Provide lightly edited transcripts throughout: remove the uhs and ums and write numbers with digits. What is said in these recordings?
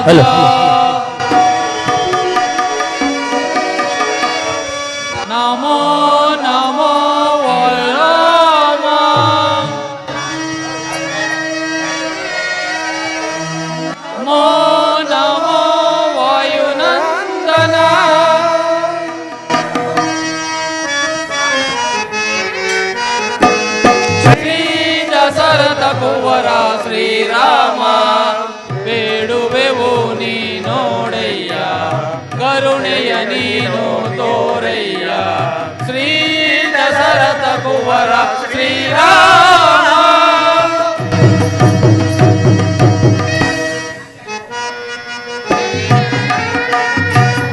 Hello ನಮೋ ನಮೋ ವಲ್ಲಮ ನಮೋ ನಮೋ ವಾಯುನಂದನ ಶ್ರೀ ದಶರಥ ಕುವರ ಶ್ರೀರಾಮ ಬೇಡುವೆವು ನೀನೋಡಯ್ಯ ಕರುಣೆಯ ನೀನು ತೋರಯ್ಯ ಶ್ರೀ ದಶರಥ ಕುವರ ಶ್ರೀರಾಮ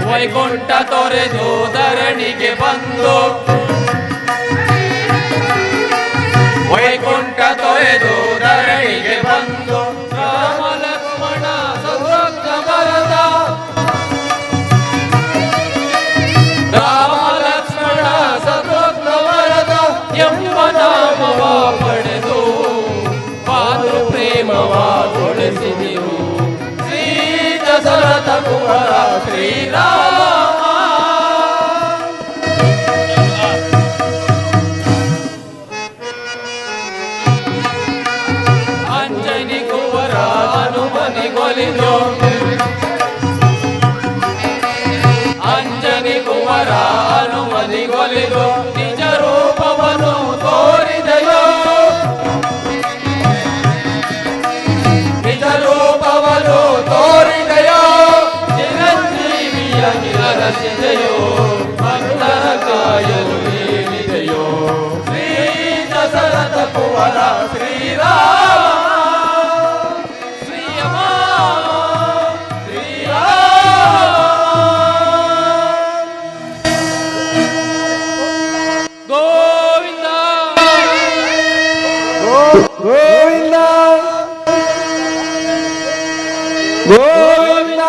ವೈಕುಂಠ ತೊರೆದು ಧರಣಿಗೆ ಬಂದು ವೈಕುಂಠ ತೊರೆದು ಧರಣಿಗೆ ಬಂದು ರಾಮ ಲಕ್ಷ್ಮಣ ಶತ್ರುಘ್ನ ಭರತ ರಾಮ ಲಕ್ಷ್ಮಣ ಶತ್ರುಘ್ನ ಭರತ ಎಂಬ ನಾಮವ ಪಡೆದು ಪಾಲು ಪ್ರೇಮವ ತೊಳೆಸಿದೆವು ಶ್ರೀ ದಶರಥ ಕುವರ ಶ್ರೀರಾಮ ಅಂಜನಿ ಕುವರ ಹನುಮನಿಗೊಲಿದು ಅಂಜನಿ ಕುವರ ಹನುಮನಿಗೊಲಿದು ನಿಜ ರೂಪವನ್ನು ತೋರಿದೆಯೋ ನಿಜ ರೂಪವನ್ನು ತೋರಿದೆಯೋ ಚಿರಂಜೀವಿಯ ನಿರಸಿದೆಯೋ ಭಕ್ತರ ಕಾಯಲು ಏನಿದೆಯೋ ಶ್ರೀ ದಶರಥ ಕುವರ ಶ್ರೀರಾಮ ಗೋವಿಂದ ಗೋವಿಂದ ಗೋವಿಂದ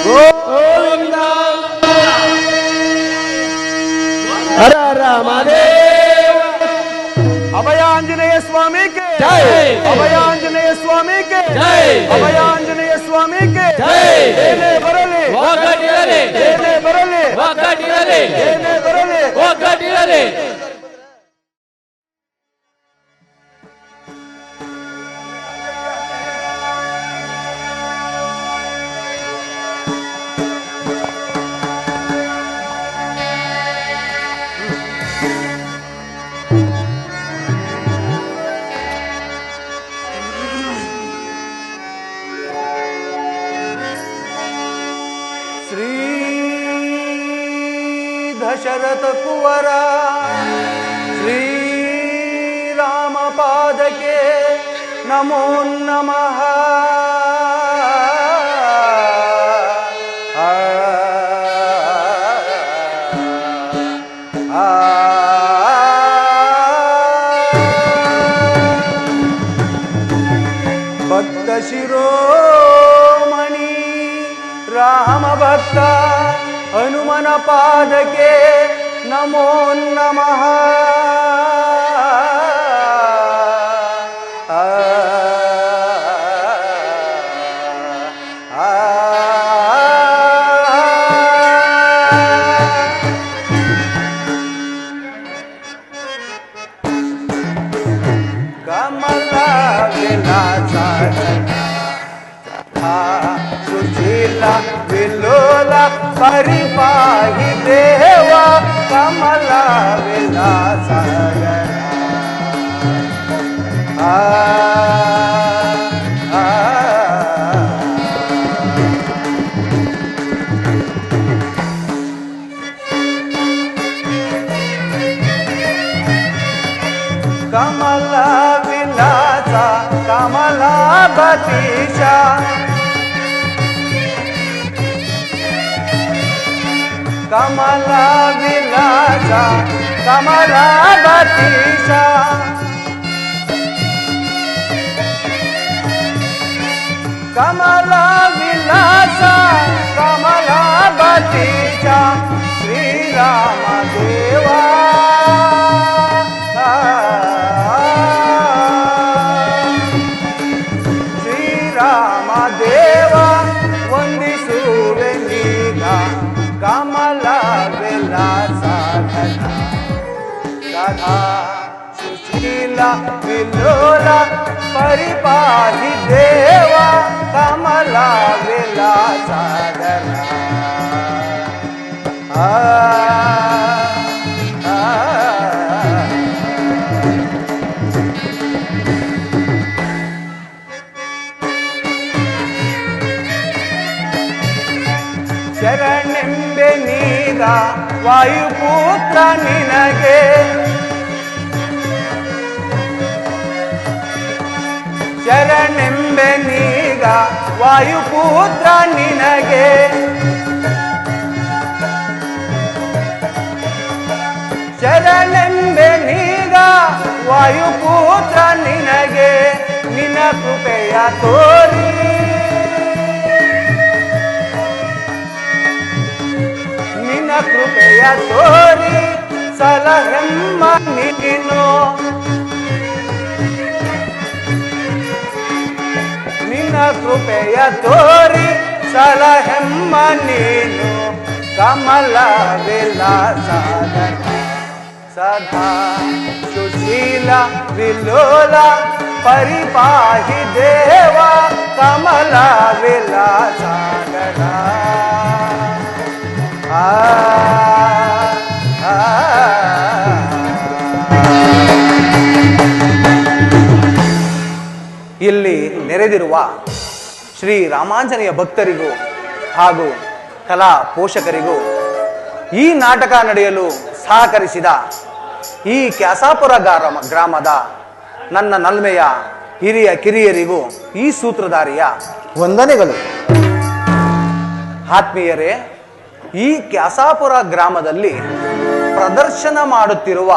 ಗೋವಿಂದ ಹರ ಹರ ಮಹಾದೇವ ಅಭಯಾಂಜನೇಯ ಸ್ವಾಮಿಗೆ ಜೈ ಅಭಯಾಂಜನೇಯ ಸ್ವಾಮಿಗೆ ಜೈ ಅಭಯಾಂಜನೇಯ ಸ್ವಾಮಿಗೆ ಜೈ ಏನೇ ಬರಲಿ ಒಗ್ಗಟ್ಟಿರಲಿ ಏನೇ ಬರಲಿ ಒಗ್ಗಟ್ಟಿರಲಿ ಏನೇ ಬರಲಿ ಒಗ್ಗಟ್ಟಿರಲಿ ಶ್ರೀ ದಶರಥ ಕುವರ ಶ್ರೀರಾಮ ಪಾದಕ್ಕೆ ನಮೋ ನಮಃ ಭಕ್ತ ಶಿರೋಮಣಿ ರಾಮ ಭಕ್ತ ಹನುಮನ ಪಾದಕ್ಕೆ ನಮೋ ನಮಃ ಕಮಲ ವಿಲಾಸ ಸುಶೀಲ ವಿಲೋಲ ಪರಿಪಾಹಿ ದೇವ ಕಮಲ ವಿಲಾಸ ಕಮಲ ವಿಲಾಸ ಕಮಲಾಭತೀಶ ಕಮಲ ವಿಲಾಸ ಕಮಲಾಭತೀಶ ಕಮಲ ವಿಲಾಸ ಕಮಲಾಭತೀಶ ಶ್ರೀರಾಮ ಶ್ರೀರಾಮ ದೇವ ವಂದಿಸುವೆ ನೀಗ ಕಮಲ ವಿಲಾಸ ಸದಾ ಸುಶೀಲ ವಿಲೋಲ ಪರಿಪಾಹಿ ದೇವ ಕಮಲ ವಿಲಾಸದನ ಶರಣೆಂಬೆ ನೀಗ ವಾಯುಪುತ್ರ ನಿನಗೆ ಶರಣೆಂಬೆ ನೀಗ ವಾಯುಪುತ್ರ ನಿನಗೆ ಶರಣೆಂಬೆ ನೀಗ ವಾಯುಪುತ್ರ ನಿನಗೆ ನಿನ್ನ ಕೃಪೆಯ ತೋರಿ ನಿನ್ನ ಕೃಪೆಯ ತೋರಿ ಸಲಹೆಮ್ಮ ನೀನು ನಿನ್ನ ಕೃಪೆಯ ತೋರಿ ಸಲಹೆಮ್ಮ ನೀನು ಕಮಲ ವಿಲಾಸದನ ಸದಾ ಸುಶೀಲ ವಿಲೋಲ ಪರಿಪಾಹಿ ದೇವ ಕಮಲ ವಿಲಾಸದನ ಇಲ್ಲಿ ನೆರೆದಿರುವ ಶ್ರೀ ರಾಮಾಂಜನೇಯ ಭಕ್ತರಿಗೂ ಹಾಗೂ ಕಲಾ ಪೋಷಕರಿಗೂ ಈ ನಾಟಕ ನಡೆಯಲು ಸಹಕರಿಸಿದ ಈ ಕ್ಯಾಸಾಪುರ ಗ್ರಾಮದ ನನ್ನ ನಲ್ಮೆಯ ಹಿರಿಯ ಕಿರಿಯರಿಗೂ ಈ ಸೂತ್ರಧಾರಿಯ ವಂದನೆಗಳು. ಆತ್ಮೀಯರೇ, ಈ ಕ್ಯಾಸಾಪುರ ಗ್ರಾಮದಲ್ಲಿ ಪ್ರದರ್ಶನ ಮಾಡುತ್ತಿರುವ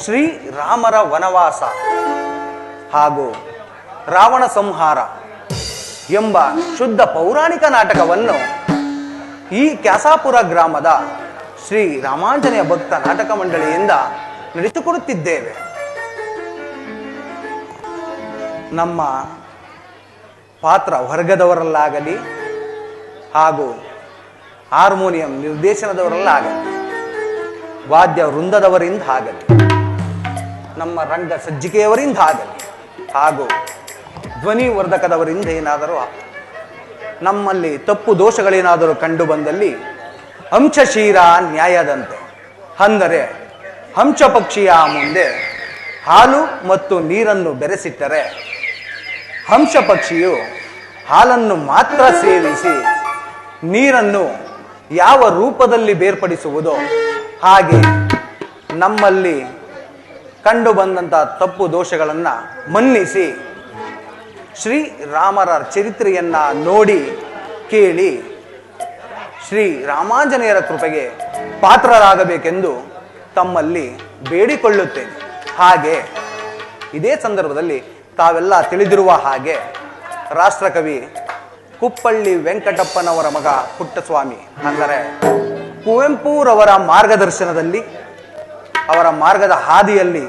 ಶ್ರೀರಾಮರ ವನವಾಸ ಹಾಗೂ ರಾವಣ ಸಂಹಾರ ಎಂಬ ಶುದ್ಧ ಪೌರಾಣಿಕ ನಾಟಕವನ್ನು ಈ ಕ್ಯಾಸಾಪುರ ಗ್ರಾಮದ ಶ್ರೀ ರಾಮಾಂಜನೇಯ ಭಕ್ತ ನಾಟಕ ಮಂಡಳಿಯಿಂದ ನಡೆಸಿಕೊಡುತ್ತಿದ್ದೇವೆ. ನಮ್ಮ ಪಾತ್ರ ವರ್ಗದವರಲ್ಲಾಗಲಿ ಹಾಗೂ ಹಾರ್ಮೋನಿಯಂ ನಿರ್ದೇಶನದವರಲ್ಲಾಗಲಿ, ವಾದ್ಯ ವೃಂದದವರಿಂದ ಆಗಲಿ, ನಮ್ಮ ರಂಗ ಸಜ್ಜಿಕೆಯವರಿಂದ ಆಗಲಿ ಹಾಗೂ ಧ್ವನಿ ವರ್ಧಕದವರಿಂದ ಏನಾದರೂ ನಮ್ಮಲ್ಲಿ ತಪ್ಪು ದೋಷಗಳೇನಾದರೂ ಕಂಡು ಬಂದಲ್ಲಿ ಹಂಸಶೀರ ನ್ಯಾಯದಂತೆ, ಅಂದರೆ ಹಂಸ ಪಕ್ಷಿಯ ಮುಂದೆ ಹಾಲು ಮತ್ತು ನೀರನ್ನು ಬೆರೆಸಿಟ್ಟರೆ ಹಂಸ ಪಕ್ಷಿಯು ಹಾಲನ್ನು ಮಾತ್ರ ಸೇವಿಸಿ ನೀರನ್ನು ಯಾವ ರೂಪದಲ್ಲಿ ಬೇರ್ಪಡಿಸುವುದೋ ಹಾಗೆ ನಮ್ಮಲ್ಲಿ ಕಂಡು ಬಂದಂಥ ತಪ್ಪು ದೋಷಗಳನ್ನು ಮನ್ನಿಸಿ ಶ್ರೀರಾಮರ ಚರಿತ್ರೆಯನ್ನ ನೋಡಿ ಕೇಳಿ ಶ್ರೀ ರಾಮಾಂಜನೇಯರ ಕೃಪೆಗೆ ಪಾತ್ರರಾಗಬೇಕೆಂದು ತಮ್ಮಲ್ಲಿ ಬೇಡಿಕೊಳ್ಳುತ್ತೇನೆ. ಹಾಗೆ ಇದೇ ಸಂದರ್ಭದಲ್ಲಿ ತಾವೆಲ್ಲ ತಿಳಿದಿರುವ ಹಾಗೆ ರಾಷ್ಟ್ರಕವಿ ಕುಪ್ಪಳ್ಳಿ ವೆಂಕಟಪ್ಪನವರ ಮಗ ಪುಟ್ಟಸ್ವಾಮಿ, ಅಂದರೆ ಕುವೆಂಪುರವರ ಮಾರ್ಗದರ್ಶನದಲ್ಲಿ ಅವರ ಮಾರ್ಗದ ಹಾದಿಯಲ್ಲಿ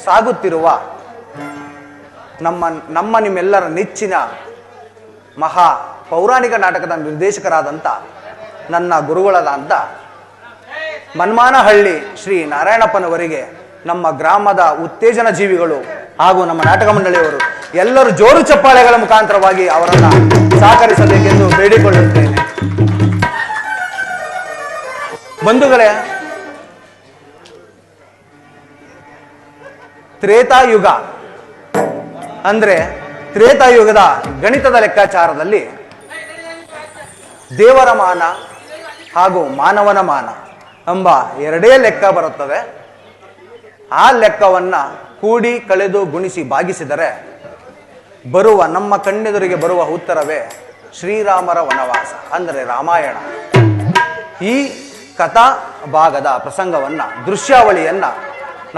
ಸಾಗುತ್ತಿರುವ ನಮ್ಮ ನಿಮ್ಮೆಲ್ಲರ ನೆಚ್ಚಿನ ಮಹಾ ಪೌರಾಣಿಕ ನಾಟಕದ ನಿರ್ದೇಶಕರಾದಂಥ ನನ್ನ ಗುರುಗಳಾದಂಥ ಮನ್ಮಾನಹಳ್ಳಿ ಶ್ರೀ ನಾರಾಯಣಪ್ಪನವರಿಗೆ ನಮ್ಮ ಗ್ರಾಮದ ಉತ್ತೇಜನ ಜೀವಿಗಳು ಹಾಗೂ ನಮ್ಮ ನಾಟಕ ಮಂಡಳಿಯವರು ಎಲ್ಲರೂ ಜೋರು ಚಪ್ಪಾಳೆಗಳ ಮುಖಾಂತರವಾಗಿ ಅವರನ್ನು ಸಹಕರಿಸಬೇಕೆಂದು ಬೇಡಿಕೊಳ್ಳುತ್ತೇನೆ. ಬಂಧುಗಳೇ, ತ್ರೇತಾಯುಗ ಅಂದ್ರೆ ತ್ರೇತಾಯುಗದ ಗಣಿತದ ಲೆಕ್ಕಾಚಾರದಲ್ಲಿ ದೇವರ ಮಾನ ಹಾಗೂ ಮಾನವನ ಮಾನ ಎಂಬ ಎರಡೇ ಲೆಕ್ಕ ಬರುತ್ತದೆ. ಆ ಲೆಕ್ಕವನ್ನ ಕೂಡಿ ಕಳೆದು ಗುಣಿಸಿ ಭಾಗಿಸಿದರೆ ಬರುವ ನಮ್ಮ ಕಣ್ಣೆದುರಿಗೆ ಬರುವ ಉತ್ತರವೇ ಶ್ರೀರಾಮರ ವನವಾಸ, ಅಂದರೆ ರಾಮಾಯಣ. ಈ ಕಥಾ ಭಾಗದ ಪ್ರಸಂಗವನ್ನ, ದೃಶ್ಯಾವಳಿಯನ್ನ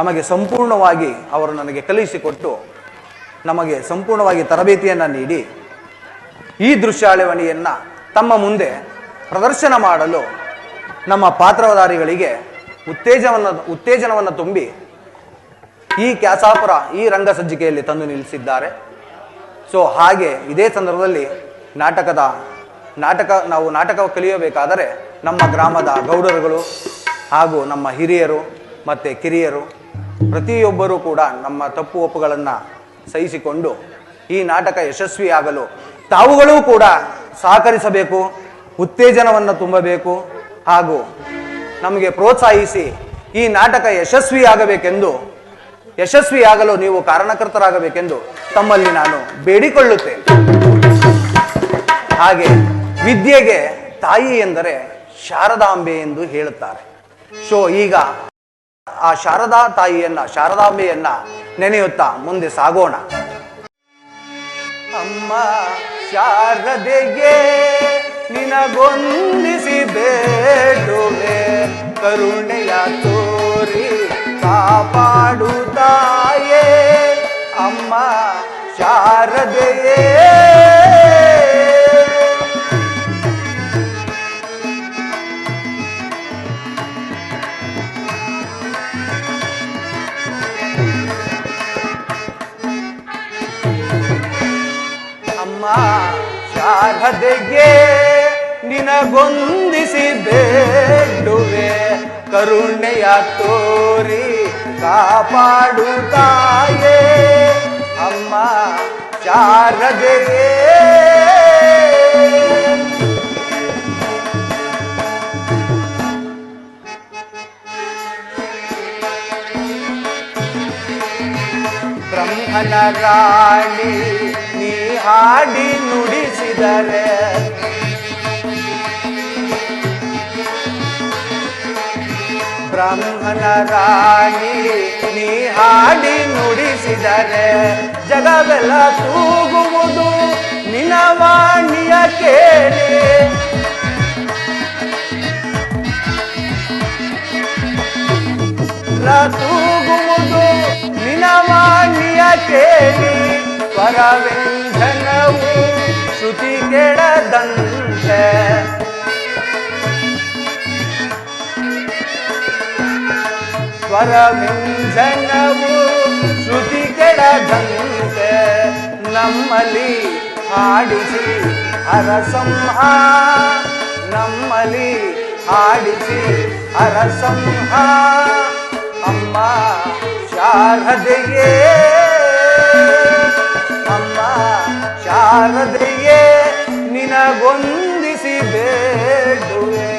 ನಮಗೆ ಸಂಪೂರ್ಣವಾಗಿ ಅವರು ನನಗೆ ಕಲಿಸಿಕೊಟ್ಟು ನಮಗೆ ಸಂಪೂರ್ಣವಾಗಿ ತರಬೇತಿಯನ್ನು ನೀಡಿ ಈ ದೃಶ್ಯಾವಳಿಯನ್ನು ತಮ್ಮ ಮುಂದೆ ಪ್ರದರ್ಶನ ಮಾಡಲು ನಮ್ಮ ಪಾತ್ರಧಾರಿಗಳಿಗೆ ಉತ್ತೇಜನವನ್ನು ತುಂಬಿ ಈ ಕ್ಯಾಸಾಪುರ ಈ ರಂಗಸಜ್ಜಿಕೆಯಲ್ಲಿ ತಂದು ನಿಲ್ಲಿಸಿದ್ದಾರೆ. ಸೊ ಹಾಗೆ ಇದೇ ಸಂದರ್ಭದಲ್ಲಿ ನಾವು ನಾಟಕ ಕಲಿಯಬೇಕಾದರೆ ನಮ್ಮ ಗ್ರಾಮದ ಗೌಡರುಗಳು ಹಾಗೂ ನಮ್ಮ ಹಿರಿಯರು ಮತ್ತು ಕಿರಿಯರು ಪ್ರತಿಯೊಬ್ಬರೂ ಕೂಡ ನಮ್ಮ ತಪ್ಪು ಒಪ್ಪುಗಳನ್ನು ಸಹಿಸಿಕೊಂಡು ಈ ನಾಟಕ ಯಶಸ್ವಿಯಾಗಲು ತಾವುಗಳೂ ಕೂಡ ಸಹಕರಿಸಬೇಕು, ಉತ್ತೇಜನವನ್ನು ತುಂಬಬೇಕು ಹಾಗೂ ನಮಗೆ ಪ್ರೋತ್ಸಾಹಿಸಿ ಈ ನಾಟಕ ಯಶಸ್ವಿಯಾಗಲು ನೀವು ಕಾರಣಕರ್ತರಾಗಬೇಕೆಂದು ತಮ್ಮಲ್ಲಿ ನಾನು ಬೇಡಿಕೊಳ್ಳುತ್ತೇನೆ. ಹಾಗೆ ವಿದ್ಯೆಗೆ ತಾಯಿ ಎಂದರೆ ಶಾರದಾಂಬೆ ಎಂದು ಹೇಳುತ್ತಾರೆ. ಸೊ ಈಗ ಆ ಶಾರದಾಂಬೆಯನ್ನ ನೆನೆಯುತ್ತಾ ಮುಂದೆ ಸಾಗೋಣ. ಅಮ್ಮ ಶಾರದೆಗೆ ನಿನಗೊಂದಿಸಿ ಬೇಡುವೆ, ಕರುಣೆಯ ತೋರಿ ಕಾಪಾಡು ತಾಯೇ. ಅಮ್ಮ ಶಾರದೆಯೇ ಶಾರದೆಗೆ ನಿನಗೊಂದಿಸಿ ಬೇಡುವೆ, ಕರುಣೆಯ ತೋರಿ ಕಾಪಾಡು ತಾಯೇ. ಅಮ್ಮ ಶಾರದೆಗೆ ಬ್ರಹ್ಮನ ರಾಣಿ ನೀ ಹಾಡಿ ನುಡಿಸಿದರೆ, ಬ್ರಹ್ಮನ ರಾಣಿ ನೀ ಹಾಡಿ ನುಡಿಸಿದರೆ, ಜಗವೆಲ್ಲ ತೂಗುವುದು ನಿನ್ನ ವಾಣಿಯ ಕೇಳಿ. ತೂಗುವುದು ನಿನ್ನ ವಾಣಿಯ ಕೇಳಿ, ಸ್ವರವ್ಯಂಜನವು ಶ್ರುತಿ ಕೆಡದಂತೆ, ಸ್ವರವ್ಯಂಜನವು ಶ್ರುತಿ ಕೆಡದಂತೆ, ನಮ್ಮಲ್ಲಿ ಹಾಡಿಸಿ ಹರಸಂಹ, ನಮ್ಮಲ್ಲಿ ಹಾಡಿಸಿ ಹರಸಂಹ. ಅಮ್ಮ ಶಾರದೆಯೇ, ಅಮ್ಮ ಶಾರದೆಯೇ ನಿನಗೊಂದಿಸಿ ಬೇಡುವೆ,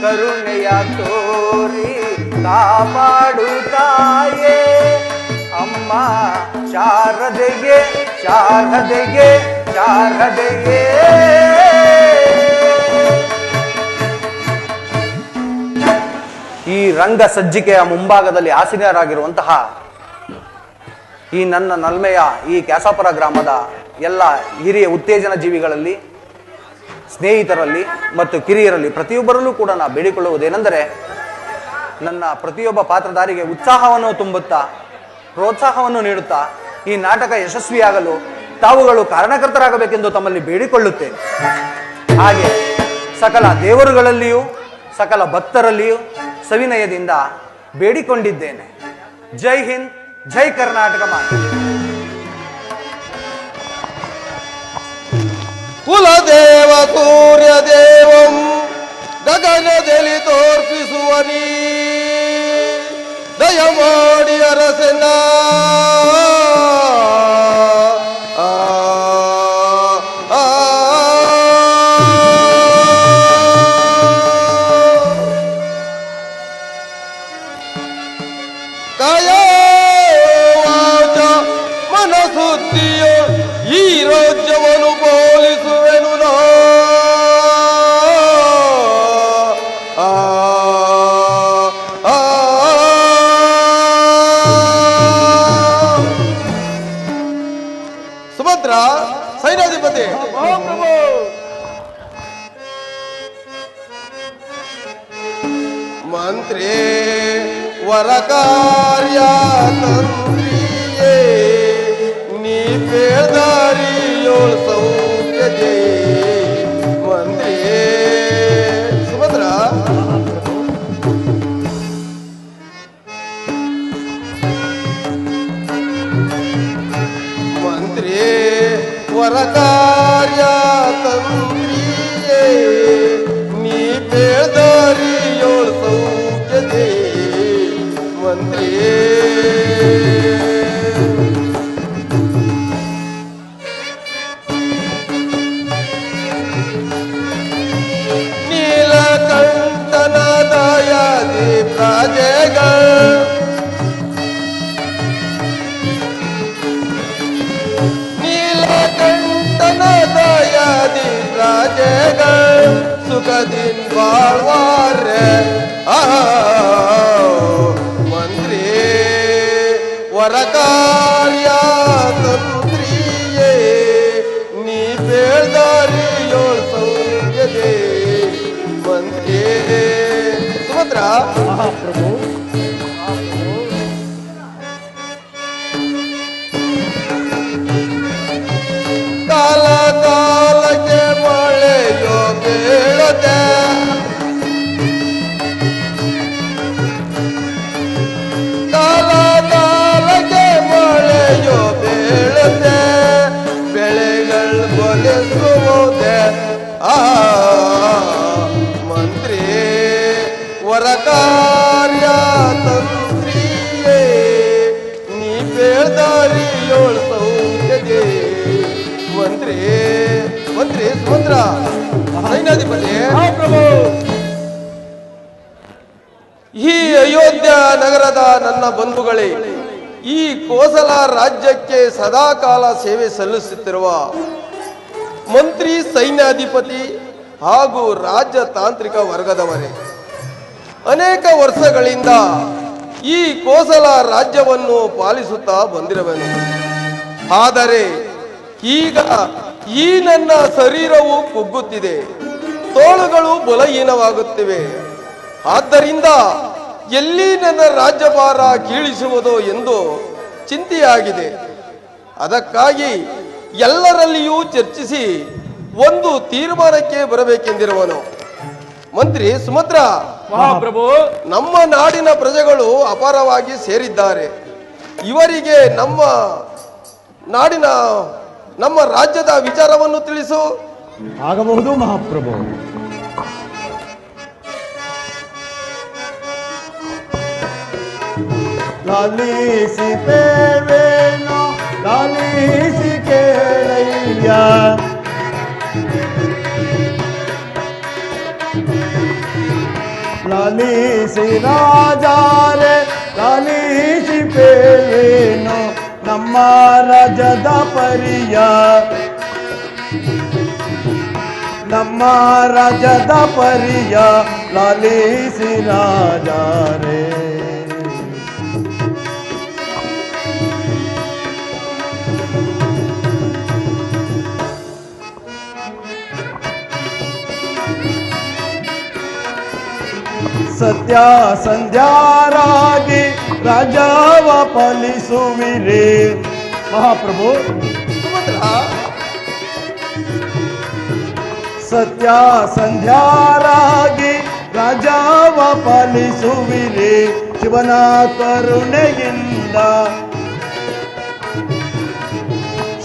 ಕರುಣೆಯ ತೋರಿ ಕಾಪಾಡು ತಾಯೇ. ಅಮ್ಮ ಶಾರದೆಗೆ ಶಾರದೆಗೆ ಶಾರದೆಯೇ. ಈ ರಂಗ ಸಜ್ಜಿಕೆಯ ಮುಂಭಾಗದಲ್ಲಿ ಆಸೀನರಾಗಿರುವಂತಹ ಈ ನನ್ನ ನಲ್ಮೆಯ ಈ ಕ್ಯಾಸಾಪುರ ಗ್ರಾಮದ ಎಲ್ಲ ಹಿರಿಯ ಉತ್ತೇಜನ ಜೀವಿಗಳಲ್ಲಿ, ಸ್ನೇಹಿತರಲ್ಲಿ ಮತ್ತು ಕಿರಿಯರಲ್ಲಿ ಪ್ರತಿಯೊಬ್ಬರಲ್ಲೂ ಕೂಡ ನಾ ಬೇಡಿಕೊಳ್ಳುವುದೇನೆಂದರೆ, ನನ್ನ ಪ್ರತಿಯೊಬ್ಬ ಪಾತ್ರಧಾರಿಗೆ ಉತ್ಸಾಹವನ್ನು ತುಂಬುತ್ತಾ ಪ್ರೋತ್ಸಾಹವನ್ನು ನೀಡುತ್ತಾ ಈ ನಾಟಕ ಯಶಸ್ವಿಯಾಗಲು ತಾವುಗಳು ಕಾರಣಕರ್ತರಾಗಬೇಕೆಂದು ತಮ್ಮಲ್ಲಿ ಬೇಡಿಕೊಳ್ಳುತ್ತೇನೆ. ಹಾಗೆ ಸಕಲ ದೇವರುಗಳಲ್ಲಿಯೂ ಸಕಲ ಭಕ್ತರಲ್ಲಿಯೂ ಸವಿನಯದಿಂದ ಬೇಡಿಕೊಂಡಿದ್ದೇನೆ. ಜೈ ಹಿಂದ್, ಜೈ ಕರ್ನಾಟಕ ಮಾತೆ. ಕುಲದೇವ ಸೂರ್ಯ ದೇವಂ ಗಗನದಲ್ಲಿ ತೋರ್ಪಿಸುವ ನೀ, ದಯಮಾಡಿ ಅರಸನ ಮನಸುದ್ದಿಯೋ ಈ ರಾಜ್ಯವನ್ನು ಪೋಲಿಸುವೆನು ನಾ. ಸುಭದ್ರ ಸೈನ್ಯಾಧಿಪತಿ, ಮಂತ್ರಿ ವರ ಕಾರ್ಯ ತಂತ್ರಿಯೇ, ನೀ ಪೇದಾರಿಯೋಳ್ ಸೌಖ್ಯ ಜೈ ಮಂತ್ರಿ. ಸುಭದ್ರ ಮಂತ್ರಿ ವರ ಕಾರ್ಯ ತಂತ್ರಿಯೇ ನೀ ಬೇದರಿಯೋಳ್ ಸೌಖ್ಯದೇ ಮಂತ್ರಿಯೇ ನೀಲಕಂಠನ ದಯಾದಿ ಪ್ರಜೆಗಳು ದಯಾದಿ ರಾಜೆಗಳು ಸುಖದಿನ್ ಬಾಳ್ವಾರೆ ಮಂತ್ರಿ ವರ ಕಾರ್ಯ ತಂತ್ರಿಯೇ ನೀ ಬೇಳ್ದಾರಿಯೋಳ್ ಸೌಖ್ಯದೇ ಮಂತ್ರಿ ಸುಭದ್ರ ಮಹಾಪ್ರಭು ಕಾಲ ಕಾಲಕ್ಕೆ ಮಳೆಯೋ ಬೀಳದೆ ಕಾಲ ಕಾಲಕ್ಕೆ ಮಳೆಯೋ ಬೀಳದೆ ಬೆಳೆಗಳು ಬಲಿಸುವುದೇ ಮಂತ್ರಿ ವರ ಕಾರ್ಯ ತಂತ್ರಿಯೇ ನೀ ಬೇಳ್ದಾರಿಯೋಳ್ ಸೌಖ್ಯದೇ ಮಂತ್ರಿ ಮಂತ್ರಿ ಸುಮಂತ್ರ ಸೈನ್ಯಾಧಿಪತಿ ಮಹಾಪ್ರಭು ಈ ಅಯೋಧ್ಯ ನಗರದ ನನ್ನ ಬಂಧುಗಳೇ, ಈ ಕೋಸಲ ರಾಜ್ಯಕ್ಕೆ ಸದಾಕಾಲ ಸೇವೆ ಸಲ್ಲಿಸುತ್ತಿರುವ ಮಂತ್ರಿ ಸೈನ್ಯಾಧಿಪತಿ ಹಾಗೂ ರಾಜ್ಯ ತಾಂತ್ರಿಕ ವರ್ಗದವರೇ, ಅನೇಕ ವರ್ಷಗಳಿಂದ ಈ ಕೋಸಲ ರಾಜ್ಯವನ್ನು ಪಾಲಿಸುತ್ತಾ ಬಂದಿರುವೆನು. ಆದರೆ ಈಗ ಈ ನನ್ನ ಶರೀರವು ಕುಗ್ಗುತ್ತಿದೆ, ತೋಳುಗಳು ಬಲಹೀನವಾಗುತ್ತಿವೆ. ಆದ್ದರಿಂದ ಎಲ್ಲಿ ನನ್ನ ರಾಜ್ಯಭಾರ ಕೀಳಿಸುವುದೋ ಎಂದು ಚಿಂತೆಯಾಗಿದೆ. ಅದಕ್ಕಾಗಿ ಎಲ್ಲರಲ್ಲಿಯೂ ಚರ್ಚಿಸಿ ಒಂದು ತೀರ್ಮಾನಕ್ಕೆ ಬರಬೇಕೆಂದಿರುವನು. ಮಂತ್ರಿ ಸುಮಂತ್ರ ಮಹಾಪ್ರಭು ನಮ್ಮ ನಾಡಿನ ಪ್ರಜೆಗಳು ಅಪಾರವಾಗಿ ಸೇರಿದ್ದಾರೆ. ಇವರಿಗೆ ನಮ್ಮ ನಾಡಿನ ನಮ್ಮ ರಾಜ್ಯದ ವಿಚಾರವನ್ನು ತಿಳಿಸು. ಆಗಬಹುದು ಮಹಾಪ್ರಭು. ಲಾಲಿಸಿ ಬೇವೇನೋ ಲಾಲಿಸಿ ಕೇಳಯ್ಯ ಲಾಲಿಸಿ ರಾಜಾರೆ ಲಾಲಿಸಿ ಬೇವೇನೋ ನಮ್ಮ ರಾಜದ ಪರಿಯ ನಮ್ಮ ರಾಜದ ಪರಿಯ ಲಾಲಿಸಿ ರಾಜಾರೆ ಸತ್ಯ ಸಂಧ್ಯಾರಾಗಿ ರಾಜವ ಪಾಲಿಸುವಿರಿ. ಮಹಾಪ್ರಭು ಸತ್ಯ ಸಂಧ್ಯಾರಾಗಿ ರಾಜವ ಪಾಲಿಸುವಿರಿ. ಶಿವನ ಕರುಣೆಯಿಂದ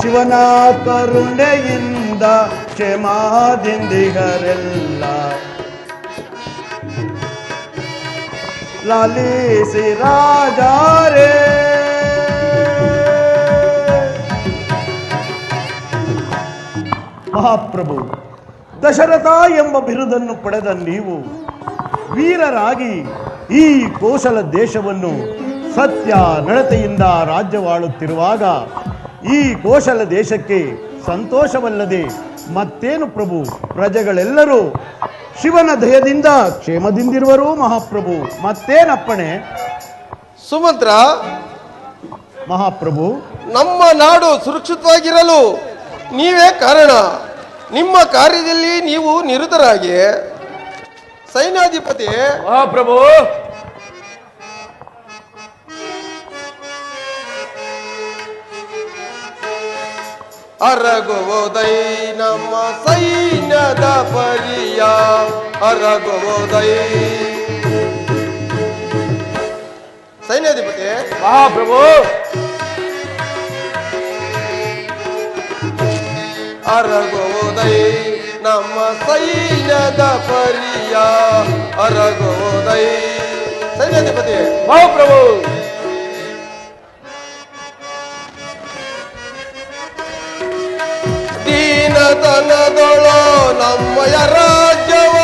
ಶಿವನ ಕರುಣೆಯಿಂದ ಕ್ಷೇಮದಿಂದಿಗರೆಲ್ಲ ಲಾಲಿಸಿ ರಾಜಾರೇ. ಮಹಾಪ್ರಭು, ದಶರಥ ಎಂಬ ಬಿರುದನ್ನು ಪಡೆದ ನೀವು ವೀರರಾಗಿ ಈ ಕೋಸಲ ದೇಶವನ್ನು ಸತ್ಯ ನಡತೆಯಿಂದ ರಾಜ್ಯವಾಳುತ್ತಿರುವಾಗ ಈ ಕೋಸಲ ದೇಶಕ್ಕೆ ಸಂತೋಷವಲ್ಲದೆ ಮತ್ತೇನು ಪ್ರಭು? ಪ್ರಜೆಗಳೆಲ್ಲರೂ ಶಿವನ ದಯದಿಂದ ಕ್ಷೇಮದಿಂದಿರುವರು ಮಹಾಪ್ರಭು. ಮತ್ತೇನಪ್ಪಣೆ? ಸುಮಂತ್ರ ಮಹಾಪ್ರಭು, ನಮ್ಮ ನಾಡು ಸುರಕ್ಷಿತವಾಗಿರಲು ನೀವೇ ಕಾರಣ. ನಿಮ್ಮ ಕಾರ್ಯದಲ್ಲಿ ನೀವು ನಿರತರಾಗಿ. ಸೈನ್ಯಾಧಿಪತಿ ಮಹಾಪ್ರಭು ಅರಗುವುದೈ ನಮ್ಮ ಸೈನ್ಯದ ಪರಿಯ ಅರಗುವುದೈ. ಸೈನ್ಯಾಧಿಪತಿ ಮಹಾಪ್ರಭು ಅರಗೋದೈ ನಮ್ಮ ಸೈನ್ಯದ ಪರಿಯ ಅರಗೋದೈ. ಸೈನ್ಯಾಧಿಪತಿ ಮಹಾಪ್ರಭು. ದೀನತನದೊಳೋ ನಮ್ಮಯ ರಾಜ್ಯವ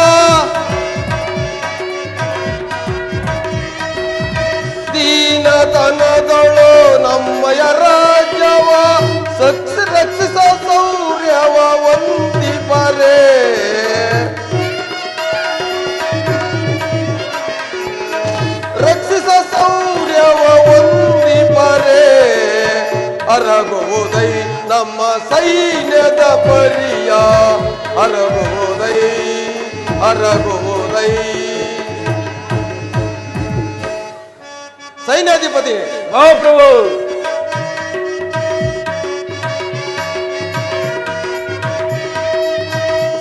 ದೀನತನದೊಳೋ ನಮ್ಮಯ ರಾಜ್ಯವ ರಕ್ಷಿಸ ಸೌರ್ಯವ ವಂದಿಪರೆ. ರಕ್ಷಿಸ ಸೌರ್ಯವ ವಂದಿಪರೆ. ಅರಗೋದೈ ನಮ್ಮ ಸೈನ್ಯದ ಪರಿಯ ಅರಗೋದೈ ಅರಗೋದೈ. ಸೈನ್ಯಾಧಿಪತಿ ಮಹಾಪ್ರಭು.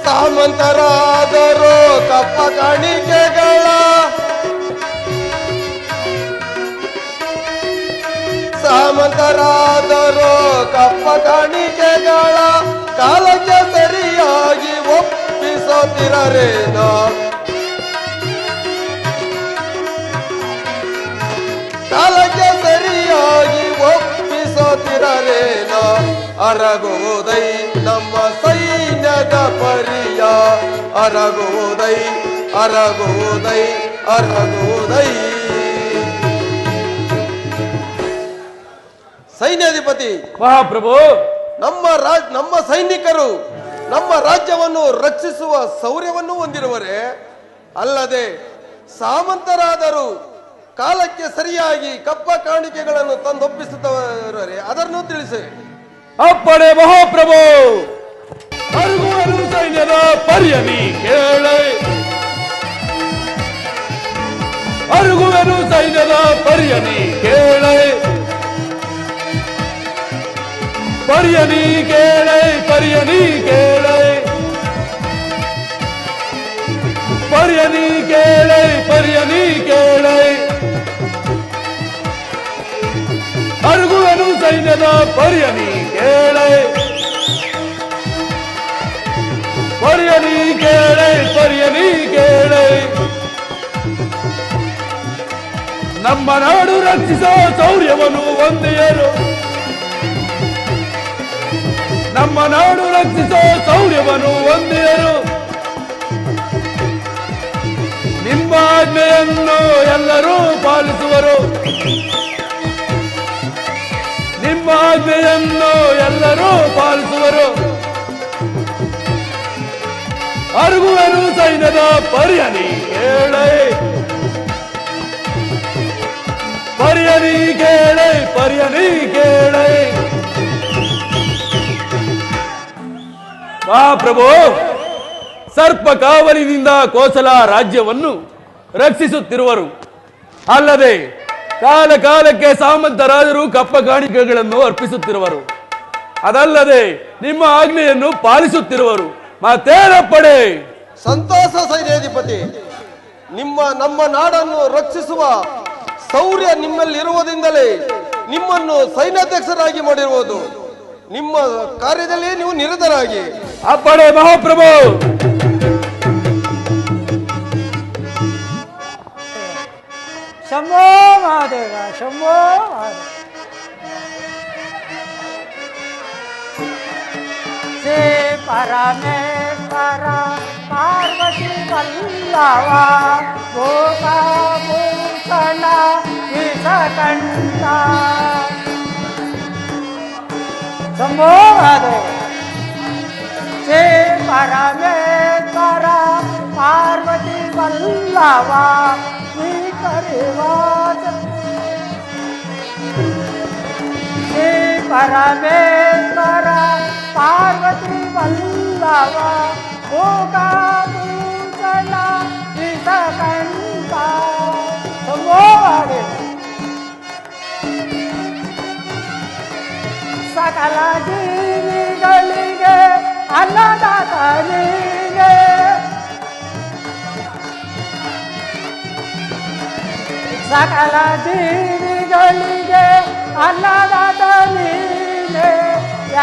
ಸಾಮಂತರಾದರೂ ಕಪ್ಪ ಕಾಣಿಕೆಗಳ ಸಾಮಂತರಾದರೂ ಕಪ್ಪ ಕಾಣಿಕೆಗಳ ಕಾಲಕ್ಕೆ ಸರಿಯಾಗಿ ಒಪ್ಪಿಸುತ್ತಿರರೇನ. ಕಾಲಕ್ಕೆ ಸರಿಯಾಗಿ ಒಪ್ಪಿಸುತ್ತಿರರೇನ. ಅರಗೋದೈ ನಮ್ಮ ಸೈನ್ಯದ ಪರಿಯ ಅರಗೋದೈ ಅರಗೋದೈ ಅರಗೋದೈ. ಸೈನ್ಯಾಧಿಪತಿ ಮಹಾಪ್ರಭು. ನಮ್ಮ ಸೈನಿಕರು ನಮ್ಮ ರಾಜ್ಯವನ್ನು ರಕ್ಷಿಸುವ ಶೌರ್ಯವನ್ನು ಹೊಂದಿರುವರೆ, ಅಲ್ಲದೆ ಸಾಮಂತರಾದರೂ ಕಾಲಕ್ಕೆ ಸರಿಯಾಗಿ ಕಪ್ಪ ಕಾಣಿಕೆಗಳನ್ನು ತಂದೊಪ್ಪಿಸುತ್ತವರೇ ಅದನ್ನು ತಿಳಿಸಿ. ಅಪ್ಪಣೆ ಮಹಾಪ್ರಭು. ಅರಗುವರು ಸೈನ್ಯದ ಪರ್ಯನಿ ಕೇಳೆ. ಅರಗುವರು ಸೈನ್ಯದ ಪರ್ಯನಿ ಕೇಳೆ. ಪರ್ಯನಿ ಕೇಳೆ ಪರ್ಯನಿ ಕೇಳೆ. ಪರ್ಯನಿ ಕೇಳೆ ಪರ್ಯನಿ ಕೇಳೆ. ಅರಗುವನು ಸೈನ್ಯದ ಪರ್ಯನಿ ಕೇಳೆ. ಪರ್ಯನಿ ಕೇಳೆ ಪರ್ಯನಿ ಕೇಳೆ. ನಮ್ಮ ನಾಡು ರಕ್ಷಿಸೋ ಶೌರ್ಯವನ್ನು ಒಂದೆಯರು. ನಮ್ಮ ನಾಡು ರಕ್ಷಿಸೋ ಶೌರ್ಯವನ್ನು ಒಂದೆಯರು. ನಿಮ್ಮ ಆಜ್ಞೆಯನ್ನು ಎಲ್ಲರೂ ಪಾಲಿಸುವರು. ನಿಮ್ಮ ಆಜ್ಞೆಯನ್ನು ಎಲ್ಲರೂ ಪಾಲಿಸುವರು. ಅರಗುವರು ಸೈನ್ಯದ ಪರ್ಯನಿ ಕೇಳೆ. ಪರ್ಯನಿ ಕೇಳೆ ಪರ್ಯನಿ ಕೇಳೆ. ಮಹಾಪ್ರಭು, ಸರ್ಪ ಕಾವಲಿನಿಂದ ಕೋಸಲ ರಾಜ್ಯವನ್ನು ರಕ್ಷಿಸುತ್ತಿರುವರು. ಅಲ್ಲದೆ ಕಾಲ ಕಾಲಕ್ಕೆ ಸಾಮಂತರಾದರು ಕಪ್ಪ ಕಾಣಿಕೆಗಳನ್ನು ಅರ್ಪಿಸುತ್ತಿರುವರು. ಅದಲ್ಲದೆ ನಿಮ್ಮ ಆಜ್ಞೆಯನ್ನು ಪಾಲಿಸುತ್ತಿರುವರು. ಮತ್ತೇನಪ್ಪಡೆ? ಸಂತೋಷ ಸೈನ್ಯಾಧಿಪತಿ. ನಮ್ಮ ನಾಡನ್ನು ರಕ್ಷಿಸುವ ಶೌರ್ಯ ನಿಮ್ಮಲ್ಲಿರುವುದರಿಂದಲೇ ನಿಮ್ಮನ್ನು ಸೈನ್ಯಾಧ್ಯಕ್ಷರಾಗಿ ಮಾಡಿರುವುದು. ನಿಮ್ಮ ಕಾರ್ಯದಲ್ಲಿ ನೀವು ನಿರತರಾಗಿ. ಅಪ್ಪಣೆ ಮಹಾಪ್ರಭು. ಶಂಭೋ ಮಹಾದೇವ ಶಂಭೋ ಮಹಾದೇವ. ಶ್ರೀ ಪರಮೇಶ್ವರ ಪಾರ್ವತಿ ವಲ್ಲವ ಭೂಷಣ ವಿಷಕಂಠ. ಶಂಭೋ ಮಹಾದೇವ. ಶ್ರೀ ಪರಮೇಶ್ವರ ಪಾರ್ವತಿ ವಲ್ಲವ ಶ್ರೀಕರಿವಾಸ. ಶ್ರೀ ಪರಮೇಶ್ವರ ಪಾರ್ವತಿ ವಲ್ಲವ ಭೋಗಭೂಷಣ ವಿಷಕಂಠ. ಶಂಭೋ ಮಹಾದೇವ. ಸಕಲ ಜೀವಿಗಳಿಗೆ ಅನ್ನದಾತ ನೀನೇ. ಸಕಲ ಜೀವಿಗಳಿಗೆ ಅನ್ನದಾತ ನೀನೇ.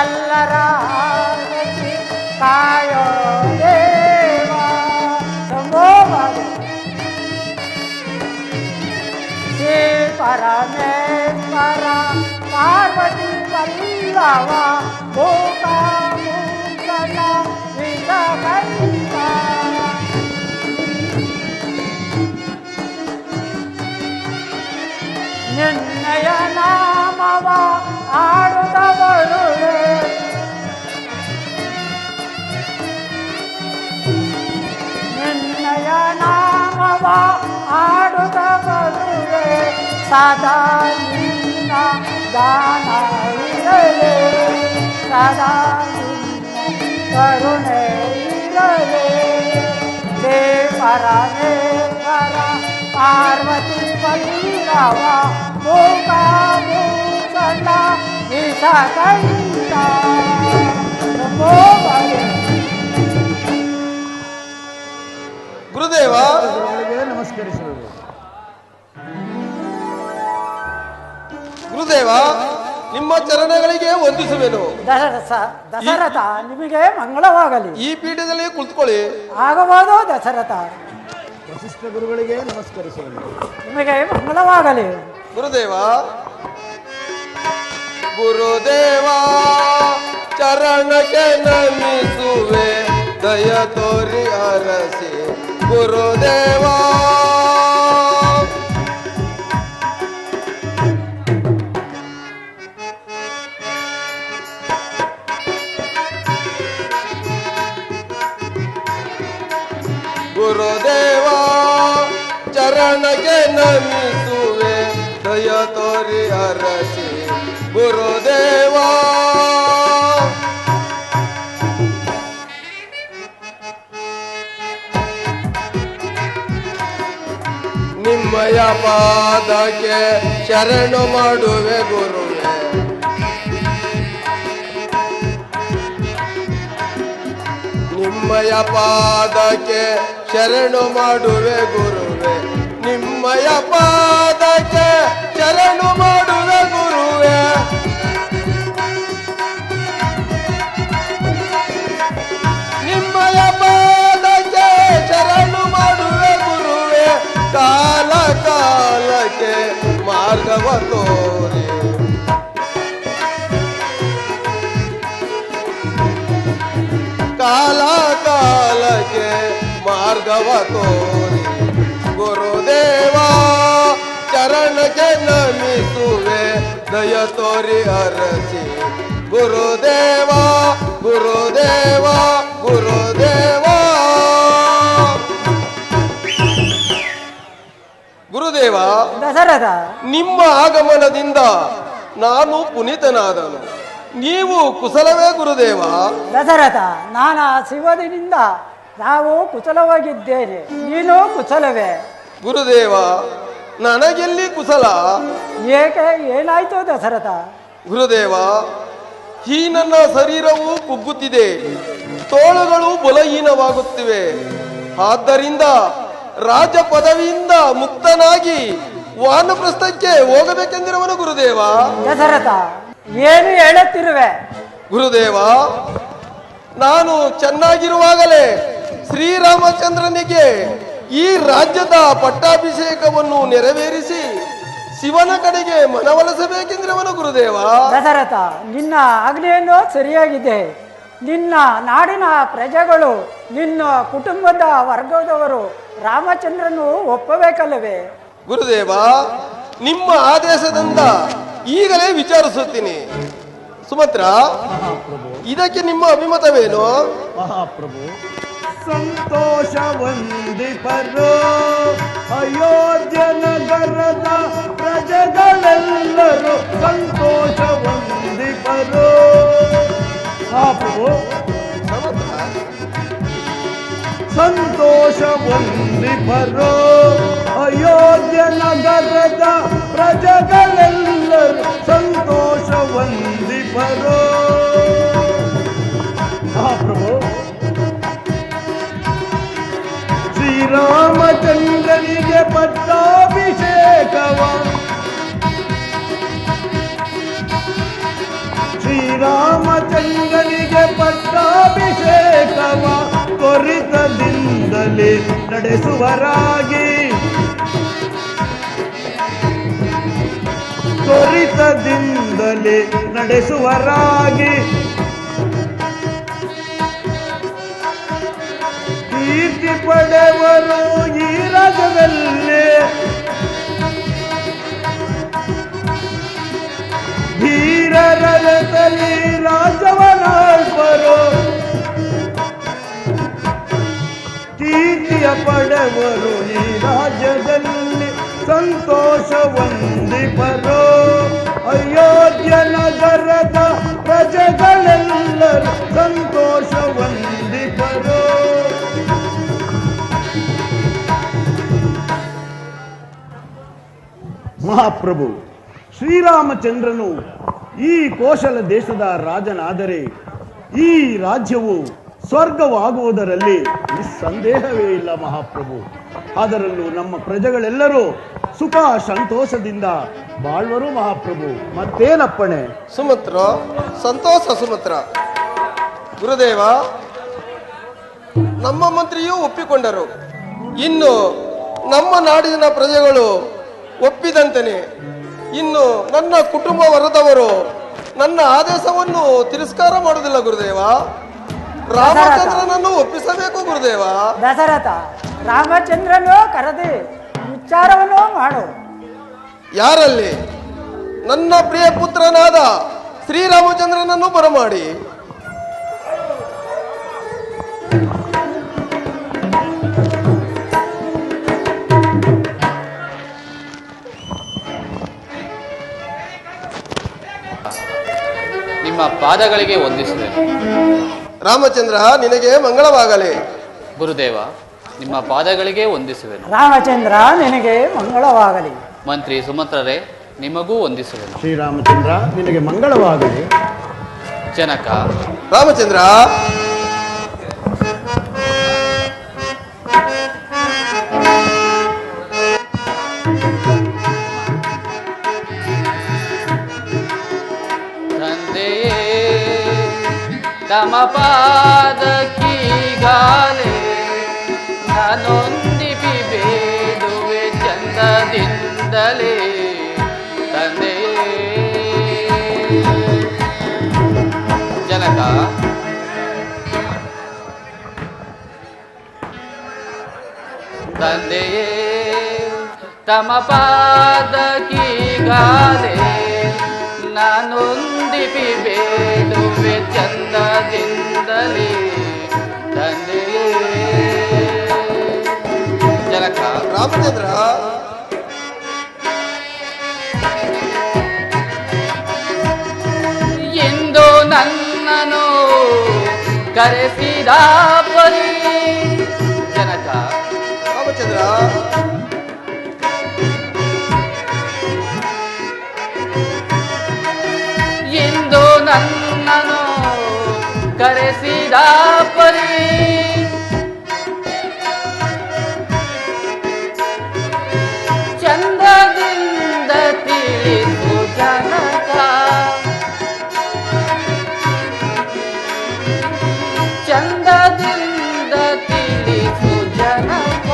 ಎಲ್ಲರ ಪಲ್ಲವ ಭೂಕ ಮೂಕಲ ವಿಷಕಂಠ ನಿನ್ನಯ ನಾಮವ ಆಡುತ್ತವಳುವೆ ನಿನ್ನಯ ನಾಮವ ಆಡುತ್ತವಳುವೆ ಸದಾ ನಿನ್ನ ದಾನ ಇರಲಿ ಸದಾ ನಿನ್ನ ಕರುಣೆ ಇರಲಿ ದೇವರ ದೇವರ ಪಾರ್ವತಿ ಪಲ್ಲವ ಮೂಕ ಮೂಕಂಡ ವಿಷಕಂಠ ನಮೋ ಭಗವಂತ. ಗುರುದೇವ ನಮಸ್ಕರಿಸುವುದು. ಗುರುದೇವ, ನಿಮ್ಮ ಚರಣಗಳಿಗೆ ವಂದಿಸುವೆನು. ದಶರಥ ನಿಮಗೆ ಮಂಗಳವಾಗಲಿ. ಈ ಪೀಠದಲ್ಲಿ ಕುಳಿತುಕೊಳ್ಳಿ. ಆಗಬಹುದು ದಶರಥ. ವಸಿಷ್ಠ ಗುರುಗಳಿಗೆ ನಮಸ್ಕರಿಸುವುದು. ನಿಮಗೆ ಮಂಗಳವಾಗಲಿ. ಗುರುದೇವ ಗುರುದೇವ ಚರಣಕ್ಕೆ ನಮಿಸುವೆ ದಯ ತೋರಿ ಅರಸಿ ಗುರುದೇವ ಗುರುದೇವ ಚರಣಕ್ಕೆ ನಮಿಸುವೆ ದಯ ತೋರಿ ಅರಸಿ ಗುರುದೇವ ನಿಮ್ಮಯ ಪಾದಕ್ಕೆ ಶರಣು ಮಾಡುವೆ ಗುರುವೆ ನಿಮ್ಮಯ ಪಾದಕ್ಕೆ ಶರಣು ಮಾಡುವೆ ಗುರುವೆ ನಿಮ್ಮಯ ಪಾದಕ್ಕೆ ಶರಣು ಮಾಡುವೆ ಗುರುವೆ ನಿಮ್ಮಯ ಪಾದಕ್ಕೆ ಶರಣು ಮಾಡುವೆ ಗುರುವೆ ಕಾಲ ಕಾಲಕ್ಕೆ ಮಾರ್ಗವ ತೋರಿ ಕಾಲ ಕಾಲಕ್ಕೆ ಮಾರ್ಗವ ತೋರಿ ಗುರುದೇವ ಚರಣಕ್ಕೆ ನಮಿಸುವೆ ದಯ ತೋರಿ ಅರಸಿ ಗುರುದೇವ ಗುರುದೇವ ಗುರುದೇವ ಗುರುದೇವ ದಶರಥ ನಿಮ್ಮ ಆಗಮನದಿಂದ ನಾನು ಪುನೀತನಾದನು ನೀವು ಕುಶಲವೇ ಗುರುದೇವ ದಶರಥ ನಾನು ಶಿವನಿಂದ ನಾವು ಕುಶಲವಾಗಿದ್ದೇನೆ ನೀನು ಕುಶಲವೇ ಗುರುದೇವ ನನಗೆಲ್ಲಿ ಕುಶಲ ಏಕೆ ಏನಾಯ್ತು ದಶರಥ ಗುರುದೇವ ಈ ನನ್ನ ಶರೀರವು ಕುಗ್ಗುತ್ತಿದೆ ತೋಳುಗಳು ಬಲಹೀನವಾಗುತ್ತಿವೆ ಆದ್ದರಿಂದ ರಾಜ ಪದವಿಯಿಂದ ಮುಕ್ತನಾಗಿ ವಾನಪ್ರಸ್ಥಕ್ಕೆ ಹೋಗಬೇಕೆಂದಿರುವನು ಗುರುದೇವ ದಶರಥ ಏನು ಹೇಳುತ್ತಿರುವೆ ಗುರುದೇವ ನಾನು ಚೆನ್ನಾಗಿರುವಾಗಲೇ ಶ್ರೀರಾಮಚಂದ್ರನಿಗೆ ಈ ರಾಜ್ಯದ ಪಟ್ಟಾಭಿಷೇಕವನ್ನು ನೆರವೇರಿಸಿ ಶಿವನ ಕಡೆಗೆ ಮನವೊಲಿಸಬೇಕೆಂದಿರುವನು ಗುರುದೇವ ದಶರಥ ನಿನ್ನ ಆಜ್ಞೆಯನ್ನು ಸರಿಯಾಗಿದೆ ನಿನ್ನ ನಾಡಿನ ಪ್ರಜೆಗಳು ನಿನ್ನ ಕುಟುಂಬದ ವರ್ಗದವರು ರಾಮಚಂದ್ರನು ಒಪ್ಪಬೇಕಲ್ಲವೇ ಗುರುದೇವ ನಿಮ್ಮ ಆದೇಶದಿಂದ ಈಗಲೇ ವಿಚಾರಿಸುತ್ತೀನಿ ಸುಮತ್ರ ಇದಕ್ಕೆ ನಿಮ್ಮ ಅಭಿಮತವೇನು ಮಹಾಪ್ರಭು ಸಂತೋಷ ವಂದಿಪರು ಅಯೋಧ್ಯ ನಗರದ ಪ್ರಜೆಗಳೆಲ್ಲರೂ ಸಂತೋಷ ವಂದಿಪರು ಮಹಾಪ್ರಭು ಸಂತೋಷ ವಂದಿಪರು ಅಯೋಧ್ಯ ನಗರದ ಪ್ರಜೆಗಳೆಲ್ಲರೂ ಸಂತೋಷ ವಂದಿಪರು ಮಹಾಪ್ರಭು ಶ್ರೀರಾಮಚಂದ್ರನಿಗೆ ಪಟ್ಟಾಭಿಷೇಕವ ಶ್ರೀರಾಮಚಂದ್ರನಿಗೆ ಪಟ್ಟಾಭಿಷೇಕವ ತ್ವರಿತದಿಂದಲೇ ನಡೆಸುವರಾಗಿ ತ್ವರಿತದಿಂದಲೇ ನಡೆಸುವರಾಗಿ ಕೀರ್ತಿ ಪಡೆವರು ಈ ರಾಜ್ಯದಲ್ಲಿ ಧೀರರತಲಿ ರಾಜವನಾಳ್ಪರು ಕೀರ್ತಿಯ ಪಡೆವರು ಈ ರಾಜ್ಯದಲ್ಲಿ ಸಂತೋಷ ಹೊಂದಿಪರು ಅಯೋಧ್ಯ ನಗರದ ಪ್ರಜೆಗಳೆಲ್ಲರೂ ಸಂತೋಷ ಹೊಂದಿಪರು. ಮಹಾಪ್ರಭು ಶ್ರೀರಾಮಚಂದ್ರನು ಈ ಕೋಶಲ ದೇಶದ ರಾಜನಾದರೆ ಈ ರಾಜ್ಯವು ಸ್ವರ್ಗವಾಗುವುದರಲ್ಲಿ ನಿಸ್ಸಂದೇಹವೇ ಇಲ್ಲ ಮಹಾಪ್ರಭು. ಅದರಲ್ಲೂ ನಮ್ಮ ಪ್ರಜೆಗಳೆಲ್ಲರೂ ಸುಖ ಸಂತೋಷದಿಂದ ಬಾಳ್ವರು ಮಹಾಪ್ರಭು. ಮತ್ತೇನಪ್ಪಣೆ? ಸುಮಂತ್ರ, ಸಂತೋಷ ಸುಮಂತ್ರ. ಗುರುದೇವ, ನಮ್ಮ ಮಂತ್ರಿಯೂ ಒಪ್ಪಿಕೊಂಡರು. ಇನ್ನು ನಮ್ಮ ನಾಡಿನ ಪ್ರಜೆಗಳು ಒಪ್ಪಿದಂತೆಯೇ ಇನ್ನು ನನ್ನ ಕುಟುಂಬ ವರ್ಗದವರು ನನ್ನ ಆದೇಶವನ್ನು ತಿರಸ್ಕಾರ ಮಾಡುವುದಿಲ್ಲ ಗುರುದೇವ. ರಾಮಚಂದ್ರನನ್ನು ಒಪ್ಪಿಸಬೇಕು ಗುರುದೇವ. ದಶರಥ, ರಾಮಚಂದ್ರನು ಕರೆದಿ ವಿಚಾರವನ್ನು ಮಾಡು. ಯಾರಲ್ಲಿ? ನನ್ನ ಪ್ರಿಯ ಪುತ್ರನಾದ ಶ್ರೀರಾಮಚಂದ್ರನನ್ನು ಬರಮಾಡಿ. ನಿಮ್ಮ ಪಾದಗಳಿಗೆ ವಂದಿಸಿದೆ. ರಾಮಚಂದ್ರ, ನಿನಗೆ ಮಂಗಳವಾಗಲಿ. ಗುರುದೇವ, ನಿಮ್ಮ ಪಾದಗಳಿಗೆ ವಂದಿಸುವೆನು. ರಾಮಚಂದ್ರ, ನಿನಗೆ ಮಂಗಳವಾಗಲಿ. ಮಂತ್ರಿ ಸುಮಂತ್ರರೇ, ನಿಮಗೂ ವಂದಿಸುವೆನು. ಶ್ರೀರಾಮಚಂದ್ರ, ನಿನಗೆ ಮಂಗಳವಾಗಲಿ. ಜನಕ, ರಾಮಚಂದ್ರ, ತಂದೆಯೇ ತಮ ಪಾದಕ್ಕೀಗಾಲೆ ನಾನೊಂದಿಪಿ ಬೇಡುವೆ ಚಂದದಿಂದಲೇ. ತಂದೆಯೇ ಜನಕ, ತಂದೆಯೇ ತಮ ಪಾದಕ್ಕೀಗಾಲೆ ನಾನೊಂದಿಪಿ ಬೇಡುವೆ ಚಂದದಿಂದಲೇ. ತಂದೆಯೇ ಜನಕ, ರಾಮಚಂದ್ರ, ಎಂದು ನನ್ನನು ಕರೆಸಿದ ಪರಿ. ಜನಕ, ರಾಮಚಂದ್ರ, ಎಂದು ನನ್ನನು ಕರೆಸಿದ ಪರಿ ಚಂದದಿಂದ ತಿಳಿಸು ಜನಕ. ಚಂದದಿಂದ ತಿಳಿಸು ಜನಕ.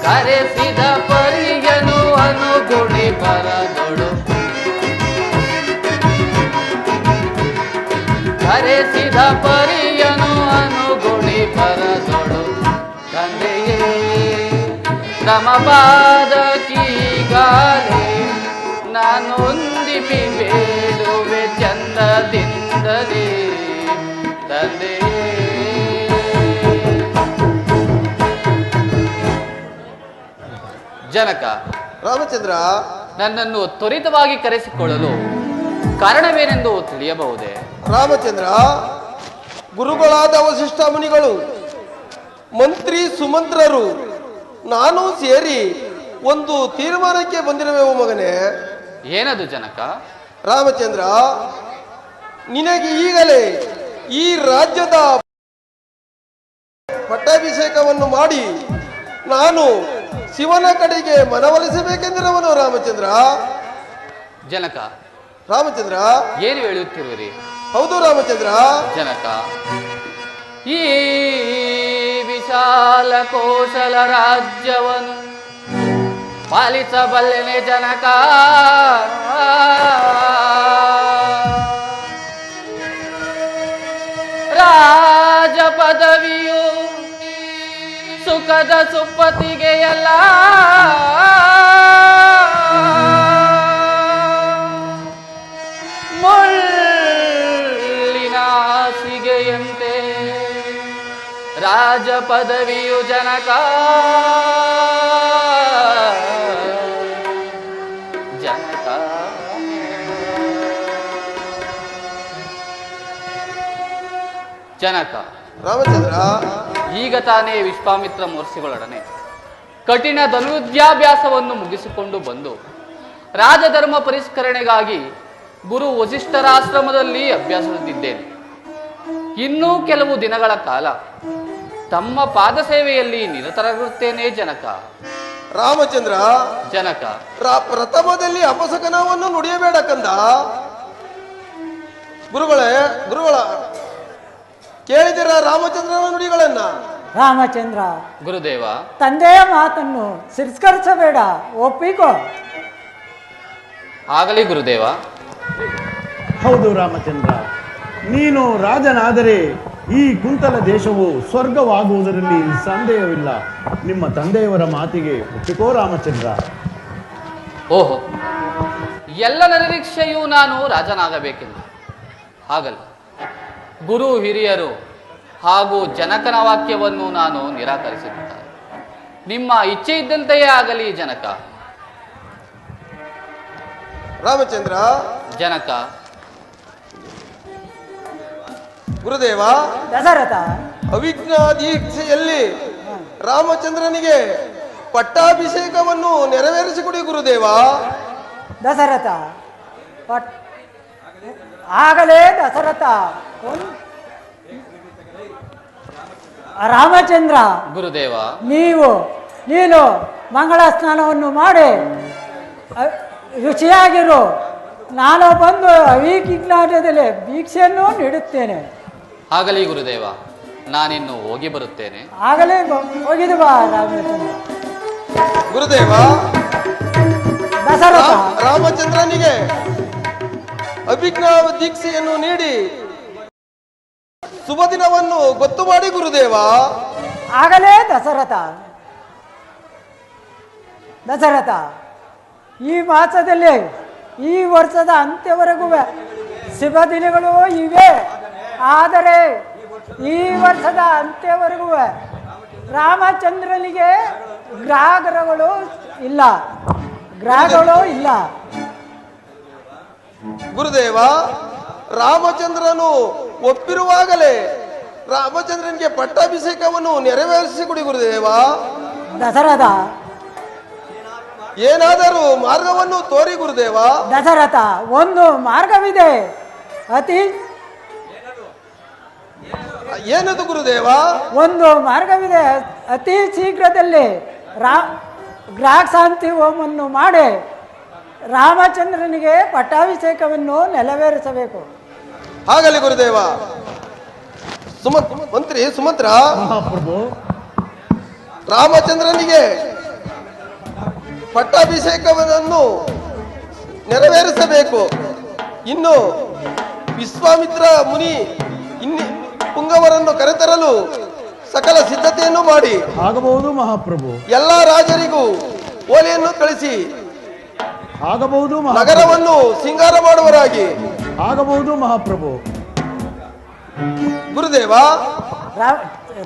ಕರೆಸಿದ ಪರಿಯನು ಅನುಗುಣಿ ಬರದೊಡು. ಕರೆಸಿದ ಪರಿಯನು ಅನುಗುಣಿ ಬರದೊಡು. ತಂದೆಯೇ ತಮ ಪಾದಕ್ಕೀಗಾಲೆ ನಾನೊಂದಿಪಿ ಬೇಡುವೆ ಚಂದದಿಂದಲೇ. ತಂದೆಯೇ ಜನಕ, ರಾಮಚಂದ್ರ, ನನ್ನನ್ನು ತ್ವರಿತವಾಗಿ ಕರೆಸಿಕೊಳ್ಳಲು ಕಾರಣವೇನೆಂದು ತಿಳಿಯಬಹುದೇ? ರಾಮಚಂದ್ರ, ಗುರುಗಳಾದ ವಸಿಷ್ಠ ಮುನಿಗಳು, ಮಂತ್ರಿ ಸುಮಂತ್ರರು, ನಾನು ಸೇರಿ ಒಂದು ತೀರ್ಮಾನಕ್ಕೆ ಬಂದಿರುವೆವು ಮಗನೇ. ಏನದು ಜನಕ? ರಾಮಚಂದ್ರ, ನಿನಗೆ ಈಗಲೇ ಈ ರಾಜ್ಯದ ಪಟ್ಟಾಭಿಷೇಕವನ್ನು ಮಾಡಿ ನಾನು ಶಿವನ ಕಡೆಗೆ ಮನವೊಲಿಸಬೇಕೆಂದಿರುವನು ರಾಮಚಂದ್ರ. ಜನಕ, ರಾಮಚಂದ್ರ, ಏನು ಹೇಳುತ್ತಿರುವಿರಿ? ಹೌದು ರಾಮಚಂದ್ರ. ಜನಕ, ಈ ವಿಶಾಲ ಕೋಶಲ ರಾಜ್ಯವನ್ನು ಪಾಲಿಸಬಲ್ಲೆನೆ ಜನಕ. ರಾಜ ಪದವಿಯು ಸುಖದ ಸುಪ್ಪತ್ತಿಗೆ ಎಲ್ಲ ಮುಳ್ಳಿನ ಹಾಸಿಗೆಯಂತೆ. ರಾಜ ಪದವಿಯು ಜನಕ ಜನಕ. ಜನಕ ರಾಮಚಂದ್ರ, ಈಗ ತಾನೇ ವಿಶ್ವಾಮಿತ್ರ ಮಹರ್ಷಿಗಳೊಡನೆ ಕಠಿಣ ಧನುರ್ವಿದ್ಯಾಭ್ಯಾಸವನ್ನು ಮುಗಿಸಿಕೊಂಡು ಬಂದು ರಾಜಧರ್ಮ ಪರಿಷ್ಕರಣೆಗಾಗಿ ಗುರು ವಸಿಷ್ಠರ ಆಶ್ರಮದಲ್ಲಿ ಅಭ್ಯಾಸಿಸುತ್ತಿದ್ದೇನೆ. ಇನ್ನೂ ಕೆಲವು ದಿನಗಳ ಕಾಲ ತಮ್ಮ ಪಾದ ಸೇವೆಯಲ್ಲಿ ನಿರತರಾಗಿರುತ್ತೇನೆ ಜನಕ. ರಾಮಚಂದ್ರ, ಜನಕ ಪ್ರಥಮದಲ್ಲಿ ಅಪಸಕನವನ್ನು ನುಡಿಯಬೇಡ ಕಂದ. ಗುರುಗಳ ಕೇಳಿದಿರ ರಾಮಚಂದ್ರನ ನುಡಿಗಳನ್ನ? ರಾಮಚಂದ್ರ, ಗುರುದೇವ. ತಂದೆಯ ಮಾತನ್ನು ತಿರಸ್ಕರಿಸಬೇಡ, ಒಪ್ಪಿಕೋ. ಆಗಲಿ ಗುರುದೇವ. ಹೌದು ರಾಮಚಂದ್ರ, ನೀನು ರಾಜನಾದರೆ ಈ ಕುಂತಲ ದೇಶವು ಸ್ವರ್ಗವಾಗುವುದರಲ್ಲಿ ಸಂದೇಹವಿಲ್ಲ. ನಿಮ್ಮ ತಂದೆಯವರ ಮಾತಿಗೆ ಒಪ್ಪಿಕೋ ರಾಮಚಂದ್ರ. ಓಹೋ, ಎಲ್ಲರ ನಿರೀಕ್ಷೆಯೂ ನಾನು ರಾಜನಾಗಬೇಕೆಂದು. ಹಾಗಲ್ಲ, ಗುರು ಹಿರಿಯರು ಹಾಗೂ ಜನಕನ ವಾಕ್ಯವನ್ನು ನಾನು ನಿರಾಕರಿಸಿರುತ್ತಾರೆ. ನಿಮ್ಮ ಇಚ್ಛೆ ಇದ್ದಂತೆಯೇ ಆಗಲಿ ಜನಕ. ರಾಮಚಂದ್ರ, ಜನಕ. ಗುರುದೇವ, ದಶರಥ, ಅವಿಘ್ನ ದೀಕ್ಷೆಯಲ್ಲಿ ರಾಮಚಂದ್ರನಿಗೆ ಪಟ್ಟಾಭಿಷೇಕವನ್ನು ನೆರವೇರಿಸಿಕೊಡಿ ಗುರುದೇವ. ದಶರಥ, ಆಗಲೇ ದಶರಥ. ರಾಮಚಂದ್ರ, ಗುರುದೇವ. ನೀನು ಮಂಗಳ ಸ್ನಾನವನ್ನು ಮಾಡಿ ರುಚಿಯಾಗಿರು. ನಾನು ಬಂದು ಅವಿಜ್ಞಾನದಲ್ಲಿ ಭಿಕ್ಷೆಯನ್ನು ನೀಡುತ್ತೇನೆ. ಆಗಲಿ ಗುರುದೇವ, ನಾನಿನ್ನು ಹೋಗಿ ಬರುತ್ತೇನೆ. ಆಗಲೇ ಹೋಗಿದು ಬಾ ರಾಮಚಂದ್ರ. ಗುರುದೇವ, ದಶರಥ, ರಾಮಚಂದ್ರನಿಗೆ ಅಭಿಜ್ಞ ದೀಕ್ಷೆಯನ್ನು ನೀಡಿ ಶುಭ ದಿನವನ್ನು ಗೊತ್ತು ಮಾಡಿ ಗುರುದೇವ. ಆಗಲೇ ದಶರಥ. ಈ ಮಾಸದಲ್ಲಿ ಈ ವರ್ಷದ ಅಂತ್ಯವರೆಗೂ ಶುಭ ದಿನಗಳು ಇವೆ. ಆದರೆ ಈ ವರ್ಷದ ಅಂತ್ಯವರೆಗೂ ರಾಮಚಂದ್ರನಿಗೆ ಗ್ರಹಗಳು ಇಲ್ಲ. ಗುರುದೇವ, ರಾಮಚಂದ್ರನು ಒಪ್ಪಿರುವಾಗಲೇ ರಾಮಚಂದ್ರನಿಗೆ ಪಟ್ಟಾಭಿಷೇಕವನ್ನು ನೆರವೇರಿಸಿಕೊಡಿ ಗುರುದೇವ. ದಶರಥ, ಏನಾದರೂ ಮಾರ್ಗವನ್ನು ತೋರಿ ಗುರುದೇವ. ದಶರಥ, ಒಂದು ಮಾರ್ಗವಿದೆ. ಏನದು ಗುರುದೇವ? ಒಂದು ಮಾರ್ಗವಿದೆ. ಅತಿ ಶೀಘ್ರದಲ್ಲಿ ಗ್ರಹ ಶಾಂತಿ ಹೋಮವನ್ನು ಮಾಡಿ ರಾಮಚಂದ್ರನಿಗೆ ಪಟ್ಟಾಭಿಷೇಕವನ್ನು ನೆರವೇರಿಸಬೇಕು. ಆಗಲಿ ಗುರುದೇವ. ಮಂತ್ರಿ ಸುಮಂತ್ರ, ಮಹಾಪ್ರಭು, ರಾಮಚಂದ್ರನಿಗೆ ಪಟ್ಟಾಭಿಷೇಕವನ್ನು ನೆರವೇರಿಸಬೇಕು. ಇನ್ನು ವಿಶ್ವಾಮಿತ್ರ ಮುನಿ ಪುಂಗವರನ್ನು ಕರೆತರಲು ಸಕಲ ಸಿದ್ಧತೆಯನ್ನು ಮಾಡಿ. ಆಗಬಹುದು ಮಹಾಪ್ರಭು. ಎಲ್ಲ ರಾಜರಿಗೂ ಓಲೆಯನ್ನು ಕಳಿಸಿ ಆಗಬಹುದು ನಗರವನ್ನು ಸಿಂಗಾರ ಮಾಡುವರಾಗಿ. ಆಗಬಹುದು ಮಹಾಪ್ರಭು. ಗುರುದೇವ,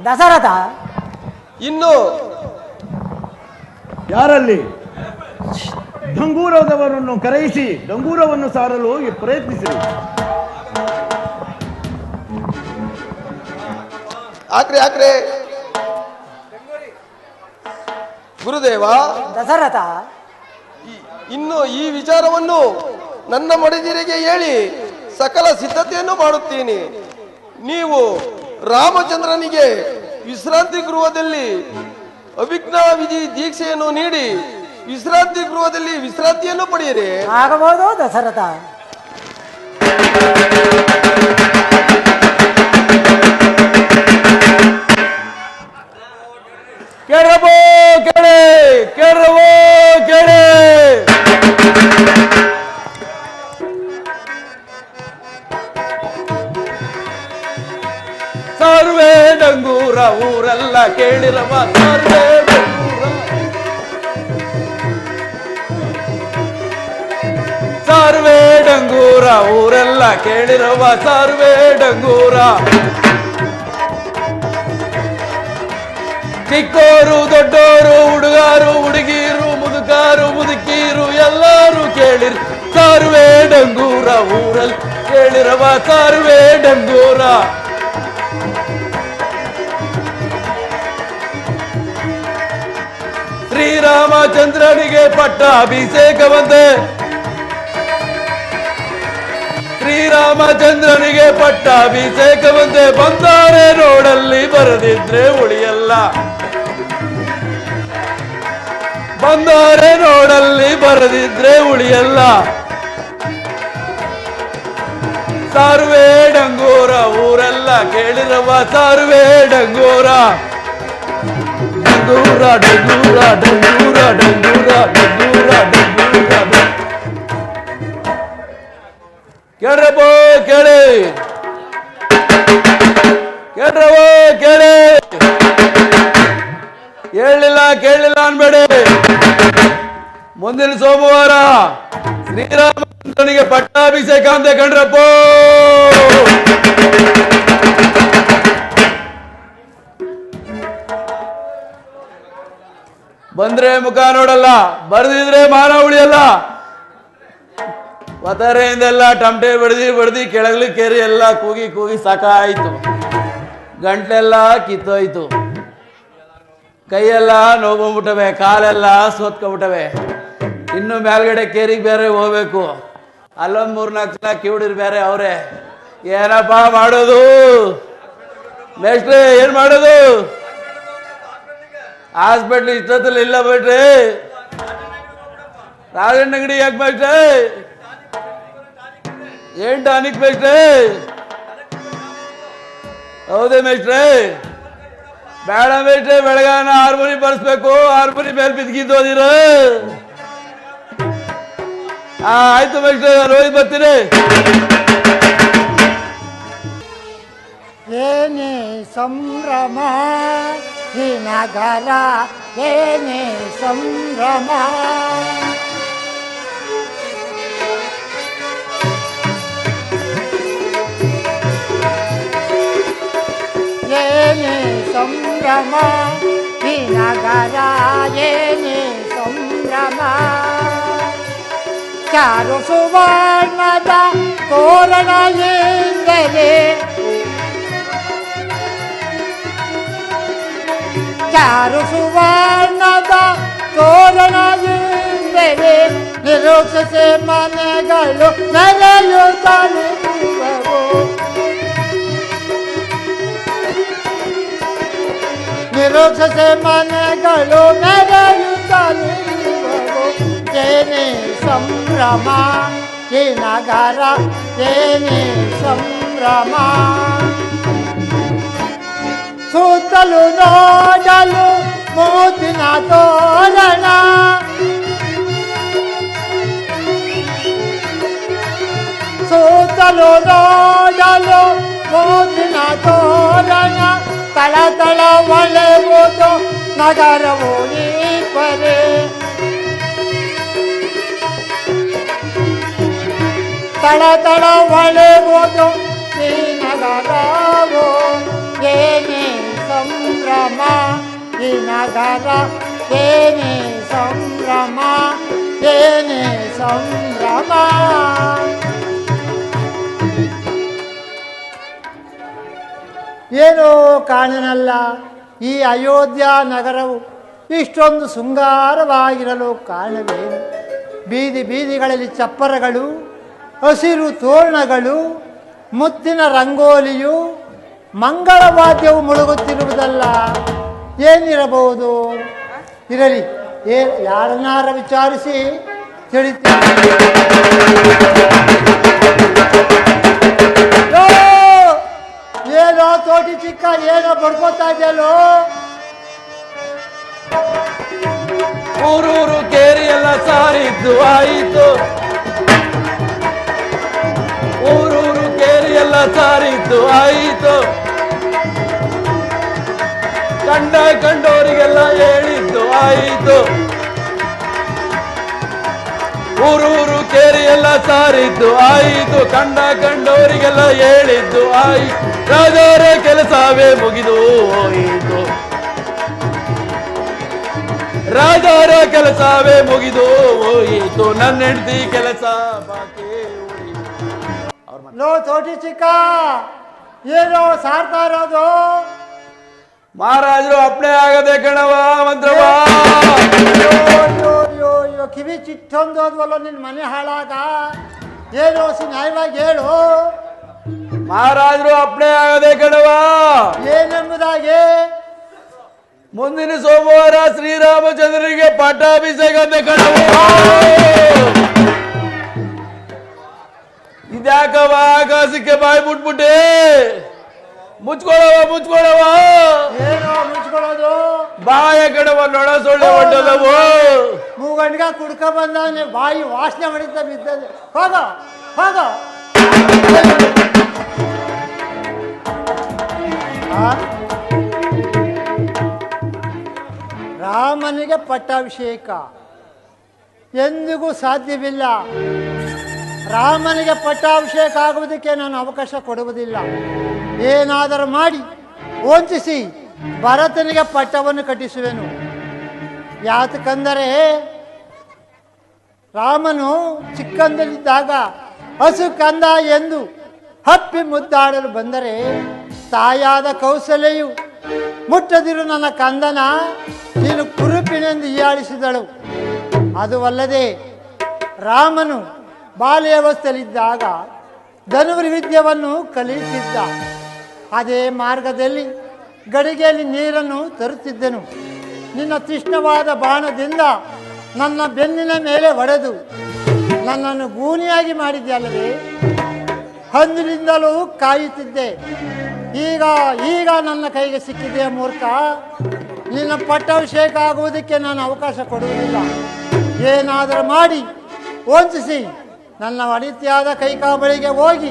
ದಶರಥ, ಇನ್ನು ಯಾರಲ್ಲಿ ಡಂಗೂರದವರನ್ನು ಕರೆಯಿಸಿ ಡಂಗೂರವನ್ನು ಸಾರಲು ಪ್ರಯತ್ನಿಸಿರಿ. ಆಕ್ರೆ ಗುರುದೇವ, ದಶರಥ, ಇನ್ನು ಈ ವಿಚಾರವನ್ನು ನನ್ನ ಮಡಿದಿರಿಗೆ ಹೇಳಿ ಸಕಲ ಸಿದ್ಧತೆಯನ್ನು ಮಾಡುತ್ತೀನಿ. ನೀವು ರಾಮಚಂದ್ರನಿಗೆ ವಿಶ್ರಾಂತಿ ಗೃಹದಲ್ಲಿ ಅಭಿಜ್ಞಾ ವಿಧಿ ದೀಕ್ಷೆಯನ್ನು ನೀಡಿ ವಿಶ್ರಾಂತಿ ಗೃಹದಲ್ಲಿ ವಿಶ್ರಾಂತಿಯನ್ನು ಪಡೆಯಿರಿ. ಆಗಬಹುದು ದಶರಥ. ಕೆರಬೋ ಕೆರೆ ಕೆರವೋ ಕೆರೆ ಸಾರುವೆ ಡಂಗೂರ ಊರೆಲ್ಲ ಕೇಳಿರವ ಸಾರುವೆ ಡಂಗೂರ. ಸಾರುವೆ ಡಂಗೂರ ಊರೆಲ್ಲ ಕೇಳಿರವ ಸಾರುವೆ ಡಂಗೂರ. ಚಿಕ್ಕೋರು ದೊಡ್ಡೋರು ಹುಡುಗಾರು ಹುಡುಗೀರು ಮುದುಕಾರು ಮುದುಕೀರು ಎಲ್ಲರೂ ಕೇಳಿರಿ ಸಾರುವೆ ಡಂಗೂರ ಊರಲ್ಲಿ ಕೇಳಿರವ ಸಾರುವೆ ಡಂಗೂರ. ಶ್ರೀರಾಮಚಂದ್ರನಿಗೆ ಪಟ್ಟಾಭಿಷೇಕವಂತೆ ಶ್ರೀರಾಮಚಂದ್ರನಿಗೆ ಪಟ್ಟಾಭಿಷೇಕವಂತೆ ಬಂದಾರೆ ನೋಡಲ್ಲಿ ಬರದಿದ್ರೆ ಉಳಿಯಲ್ಲ. ಬಂದಾರೆ ನೋಡಲ್ಲಿ ಬರದಿದ್ರೆ ಉಳಿಯಲ್ಲ. ಸಾರುವೆ ಡಂಗೂರ ಊರೆಲ್ಲ ಕೇಳಿರವ ಸಾರುವೆ ಡಂಗೂರ. ಡಂಗೂರ ಡಂಗೂರ ಡಂಗೂರ ಡಂಗೂರ ಡಂಗೂರ ಡಂಗೂರ. ಕೇಳ್ರಪ್ಪೋ ಕೇಳಿ ಕೇಳ್ರವೋ ಕೇಳಿ. ಹೇಳಿಲ್ಲ ಕೇಳಿಲ್ಲ ಅನ್ಬೇಡಿ. ಮುಂದಿನ ಸೋಮವಾರ ಶ್ರೀರಾಮಚಂದ್ರನಿಗೆ ಪಟ್ಟಾಭಿಷೇಕ ಅಂತ ಕಂಡ್ರಪ್ಪ. ಬಂದ್ರೆ ಮುಖ ನೋಡಲ್ಲ, ಬರ್ದಿದ್ರೆ ಮಾನ ಉಳಿಯಲ್ಲ. ಒತ್ತಾರೆಯಿಂದೆಲ್ಲ ಟಮಟೆ ಬಡ್ದಿ ಕೆಳಗಲಿ ಕೇರಿ ಎಲ್ಲ ಕೂಗಿ ಕೂಗಿ ಸಾಕಾಯ್ತು. ಗಂಟೆಲ್ಲ ಕಿತ್ತೋಯ್ತು, ಕೈಯೆಲ್ಲ ನೋವುಬಿಟ್ಟವೆ, ಕಾಲೆಲ್ಲ ಸೋತ್ಕೊಬಿಟ್ಟವೆ. ಇನ್ನು ಮೇಲ್ಗಡೆ ಕೇರಿಗೆ ಬೇರೆ ಹೋಗ್ಬೇಕು. ಅಲ್ಲೊಂದು 3-4 ಜನ ಕಿವುಡಿರು ಬೇರೆ ಅವ್ರೆ. ಏನಪ್ಪ ಮಾಡೋದು ಮೇಷ್ಟ್ರೆ, ಏನ್ ಮಾಡೋದು? ಹಾಸ್ಪಿಟ್ಲ್ ಇಷ್ಟೊತ್ತಲ್ಲಿ ಇಲ್ಲ ಬಿಟ್ರಿ. ರಾಜಣ್ಣ ಅಂಗಡಿ ಯಾಕೆ ಮೇಷ್ಟ್ರೆ? ಏನ್ ಟಾನಿಕ್ ಮೇಷ್ಟ್ರೆ? ಹೌದೇ ಮೇಷ್ಟ್ರೆ? ಬೇಡ ಮೇಷ್ಟ್ರೆ, ಬೆಳಗಾನ ಹಾರ್ಮೋನಿ ಬರ್ಸ್ಬೇಕು. ಹಾರ್ಮೋನಿ ಮೇಲೆ ಬಿದ್ದಿದ್ದೋದಿರ. ಆಯ್ತು ಮೇಷ್ಟ್ರೆ, ನಾನು ಹೋಗಿ ಬರ್ತೀನಿ. ಏನೇ ಸಂಭ್ರಮ ಈ ನಗರ, ಏನೇ ಸಂಭ್ರಮ. ಏನೇ ಸಂಭ್ರಮ ಈ ನಗರ, ಏನೇ ಸಂಭ್ರಮ. ಚಾರು ಸುವರ್ಣದ ತೋರಣ ಎಂದರೆ, ಚಾರು ಸುವರ್ಣದ ತೋರಣ ಎಂದರೆ, ನಿರೀಕ್ಷಿಸಿ ಮನೆಗಳು ನೆಲೆಯುತ್ತಲೇ ಇರುವವು. ನಿರೀಕ್ಷಿಸಿ ಮನೆಗಳು ನೆಲೆಯುತ್ತಲೇ ಇರುವವು. ಏನೇ ಸಂಭ್ರಮ ಈ ನಗರ, ಏನೇ ಸಂಭ್ರಮ. ಸುತ್ತಲೂ ನೋಡಲು ಮೂತಿನ ತೋರಣ, ಸುತ್ತಲೂ ನೋಡಲು ಮೂತಿನ ತೋರಣ. ತಳ ತಳ ಒಳೆವುದು ನಗರವು ಈ ಪರೆ. ತಳ ತಳ ಒಳೆವುದು ಈ ನಗರವು. ಏನೇ ಸಂಭ್ರಮ ಈ ನಗರ, ಏನೇ ಸಂಭ್ರಮ, ಏನೇ ಸಂಭ್ರಮ. ಏನೋ ಕಾಣನಲ್ಲ, ಈ ಅಯೋಧ್ಯ ನಗರವು ಇಷ್ಟೊಂದು ಶೃಂಗಾರವಾಗಿರಲು ಕಾರಣವೇನು? ಬೀದಿ ಬೀದಿಗಳಲ್ಲಿ ಚಪ್ಪರಗಳು, ಹಸಿರು ತೋರಣಗಳು, ಮುತ್ತಿನ ರಂಗೋಲಿಯು, ಮಂಗಳವಾದ್ಯವು ಮುಳುಗುತ್ತಿರುವುದಲ್ಲ. ಏನಿರಬಹುದು? ಇರಲಿ, ಯಾರನ್ನಾರ ವಿಚಾರಿಸಿ ತಿಳಿತೀನಿ. ಏನೋ ತೋಟಿ ಚಿಕ್ಕ, ಏನೋ ಬಡ್ಕೋತಾ ಇದೆಯಲ್ಲೋ. ಊರೂರು ಕೇರಿ ಎಲ್ಲ ಸಾರಿದ್ದು ಆಯಿತು. ಊರೂರು ಕೇರಿ ಎಲ್ಲ ಸಾರಿದ್ದು ಆಯಿತು. ಕಂಡವರಿಗೆಲ್ಲ ಹೇಳಿದ್ದು ಆಯಿತು. ಊರೂರು ಕೇರಿ ಎಲ್ಲ ಸಾರಿದ್ದು ಆಯಿತು. ಕಂಡವರಿಗೆಲ್ಲ ಹೇಳಿದ್ದು ಆಯಿತು. ರಾಜರ ಕೆಲಸವೇ ಮುಗಿದು ಹೋಯಿತು. ರಾಜರ ಕೆಲಸವೇ ಮುಗಿದು ಹೋಯಿತು. ನನ್ನ ಹೆಂಡತಿ ಕೆಲಸ ಬಾಕಿ ಉಳಿಯಿತು. ಲೋ ತೋಟಿ ಚಿಕ್ಕ, ಏನೋ ಸಾರ್ತಾ ಇರೋದು? ಮಹಾರಾಜರು ಅಪ್ಪಣೆ ಆಗದೆ ಕಣವ ಮಂತ್ರವ. ಅಯ್ಯೋ ಕಿವಿ ಚಿಟ್ಟೊಂದೋದ್ವಲ್ಲ ನಿನ್ ಮನೆ ಹಾಳಾಗ. ಏನು ನ್ಯಾಯವಾಗಿ ಹೇಳು. ಮಹಾರಾಜರು ಅಪ್ಪಣೆ ಆಗದೆ ಕಣವ. ಏನೆಂಬುದಾಗಿ? ಮುಂದಿನ ಸೋಮವಾರ ಶ್ರೀರಾಮಚಂದ್ರನಿಗೆ ಪಟ್ಟಾಭಿಷೇಕ ಅಂತೆ ಕಣವ. ಇದ್ಯಾಕವ ಆಕಾಶಕ್ಕೆ ಬಾಯಿ ಬಿಟ್ಬಿಟ್ಟೆ? ಮುಚ್ಕೊಳವ. ಏನೋ ಮುಚ್ಕೊಳ್ಳೋದು? ಬಾಯ ಕಡವ ನೊಣ ಸೊಳ್ಳೆ ಹೊಟ್ಟದವು. ಮೂಗಂಡ್ಗ ಕುಡ್ಕ ಬಂದವನೇ ಬಾಯಿ ವಾಸನೆ ಹೊಡಿತಾ ಬಿದ್ದದೆ. ಹೋಗ ರಾಮನಿಗೆ ಪಟ್ಟಾಭಿಷೇಕ ಎಂದಿಗೂ ಸಾಧ್ಯವಿಲ್ಲ. ರಾಮನಿಗೆ ಪಟ್ಟಾಭಿಷೇಕ ಆಗುವುದಕ್ಕೆ ನಾನು ಅವಕಾಶ ಕೊಡುವುದಿಲ್ಲ. ಏನಾದರೂ ಮಾಡಿ ವಂಚಿಸಿ ಭರತನಿಗೆ ಪಟ್ಟವನ್ನು ಕಟ್ಟಿಸುವೆನು. ಯಾತಕಂದರೆ ರಾಮನು ಚಿಕ್ಕಂದಲ್ಲಿದ್ದಾಗ ಹಸು ಕಂದ ಎಂದು ಹಪ್ಪಿ ಮುದ್ದಾಡಲು ಬಂದರೆ ತಾಯಾದ ಕೌಸಲ್ಯೆಯು ಮುಟ್ಟದಿರು ನನ್ನ ಕಂದನ, ನೀನು ಕುರುಪಿನೆಂದು ಹೀಯಾಳಿಸಿದಳು. ಅದು ಅಲ್ಲದೆ ರಾಮನು ಬಾಲ್ಯಾವಸ್ಥೆಯಲ್ಲಿದ್ದಾಗ ಧನುರ್ವಿದ್ಯೆಯನ್ನು ಕಲಿಯುತ್ತಿದ್ದ. ಅದೇ ಮಾರ್ಗದಲ್ಲಿ ಗಡಿಗೆಯಲ್ಲಿ ನೀರನ್ನು ತರುತ್ತಿದ್ದೆನು. ನಿನ್ನ ತೀಕ್ಷ್ಣವಾದ ಬಾಣದಿಂದ ನನ್ನ ಬೆನ್ನಿನ ಮೇಲೆ ಹೊಡೆದು ನನ್ನನ್ನು ಗೂನಿಯಾಗಿ ಮಾಡಿದ್ಯಲ್ಲವೇ? ಹಂದಿನಿಂದಲೂ ಕಾಯುತ್ತಿದ್ದೆ. ಈಗ ನನ್ನ ಕೈಗೆ ಸಿಕ್ಕಿದೆಯ ಮೂರ್ಖ. ನಿನ್ನ ಪಟ್ಟಾಭಿಷೇಕ ಆಗುವುದಕ್ಕೆ ನಾನು ಅವಕಾಶ ಕೊಡುವುದಿಲ್ಲ. ಏನಾದರೂ ಮಾಡಿ ವಂಚಿಸಿ ನನ್ನ ಅನಿತ್ಯಾದ ಕೈಕಾಬಳಿಗೆ ಹೋಗಿ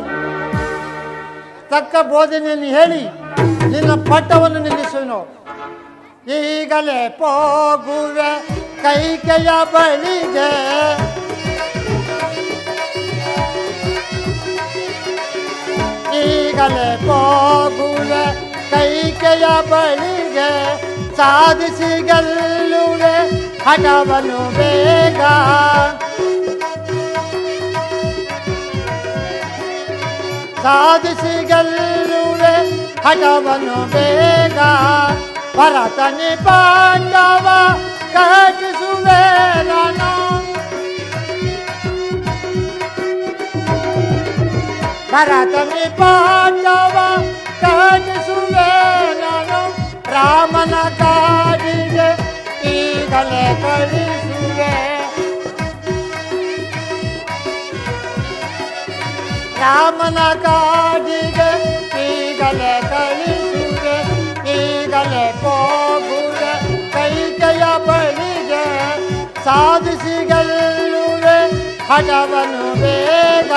ತಕ್ಕ ಬೋಧನೆಯನ್ನು ಹೇಳಿ ನಿನ್ನ ಪಟ್ಟವನ್ನು ನಿಲ್ಲಿಸುವೆನು. ಈಗಲೇ ಹೋಗುವೆ ಕೈಕೆಯ ಬಳಿಗೆ, ಈಗಲೇ ಹೋಗುವೆ ಕೈಕೆಯ ಬಳಿಗೆ, ಸಾಧಿಸಿ ಗೆಲ್ಲುವೆ ಹಠವನ್ನು ಬೇಗ. ಸಾಧಿಸಿ ಗೆಲ್ಲುವೆ ಹಠವನ್ನು ಬೇಗ. ಭರತನಿ ಪಾಂಡವ ಕಟ್ಟಿಸುವೆ ನಾನು, ಭರತನಿ ಪಾಂಡವ ಕಟ್ಟಿಸುವೆ ನಾನು. ರಾಮನ ಕಾಡಿಗೆ ಈಗಲೇ ಕಳಿಸುವೆ, ರಾಮನ ಕಾಡಿಗೆ ಈಗಲೇ ಕಳಿಸುವೆ. ಈಗಲೇ ಹೋಗುವೆ ಕೈಕೆಯ ಬಳಿಗೆ, ಸಾಧಿಸಿ ಗೆಲ್ಲುವೆ ಹಠವನ್ನು ಬೇಗ.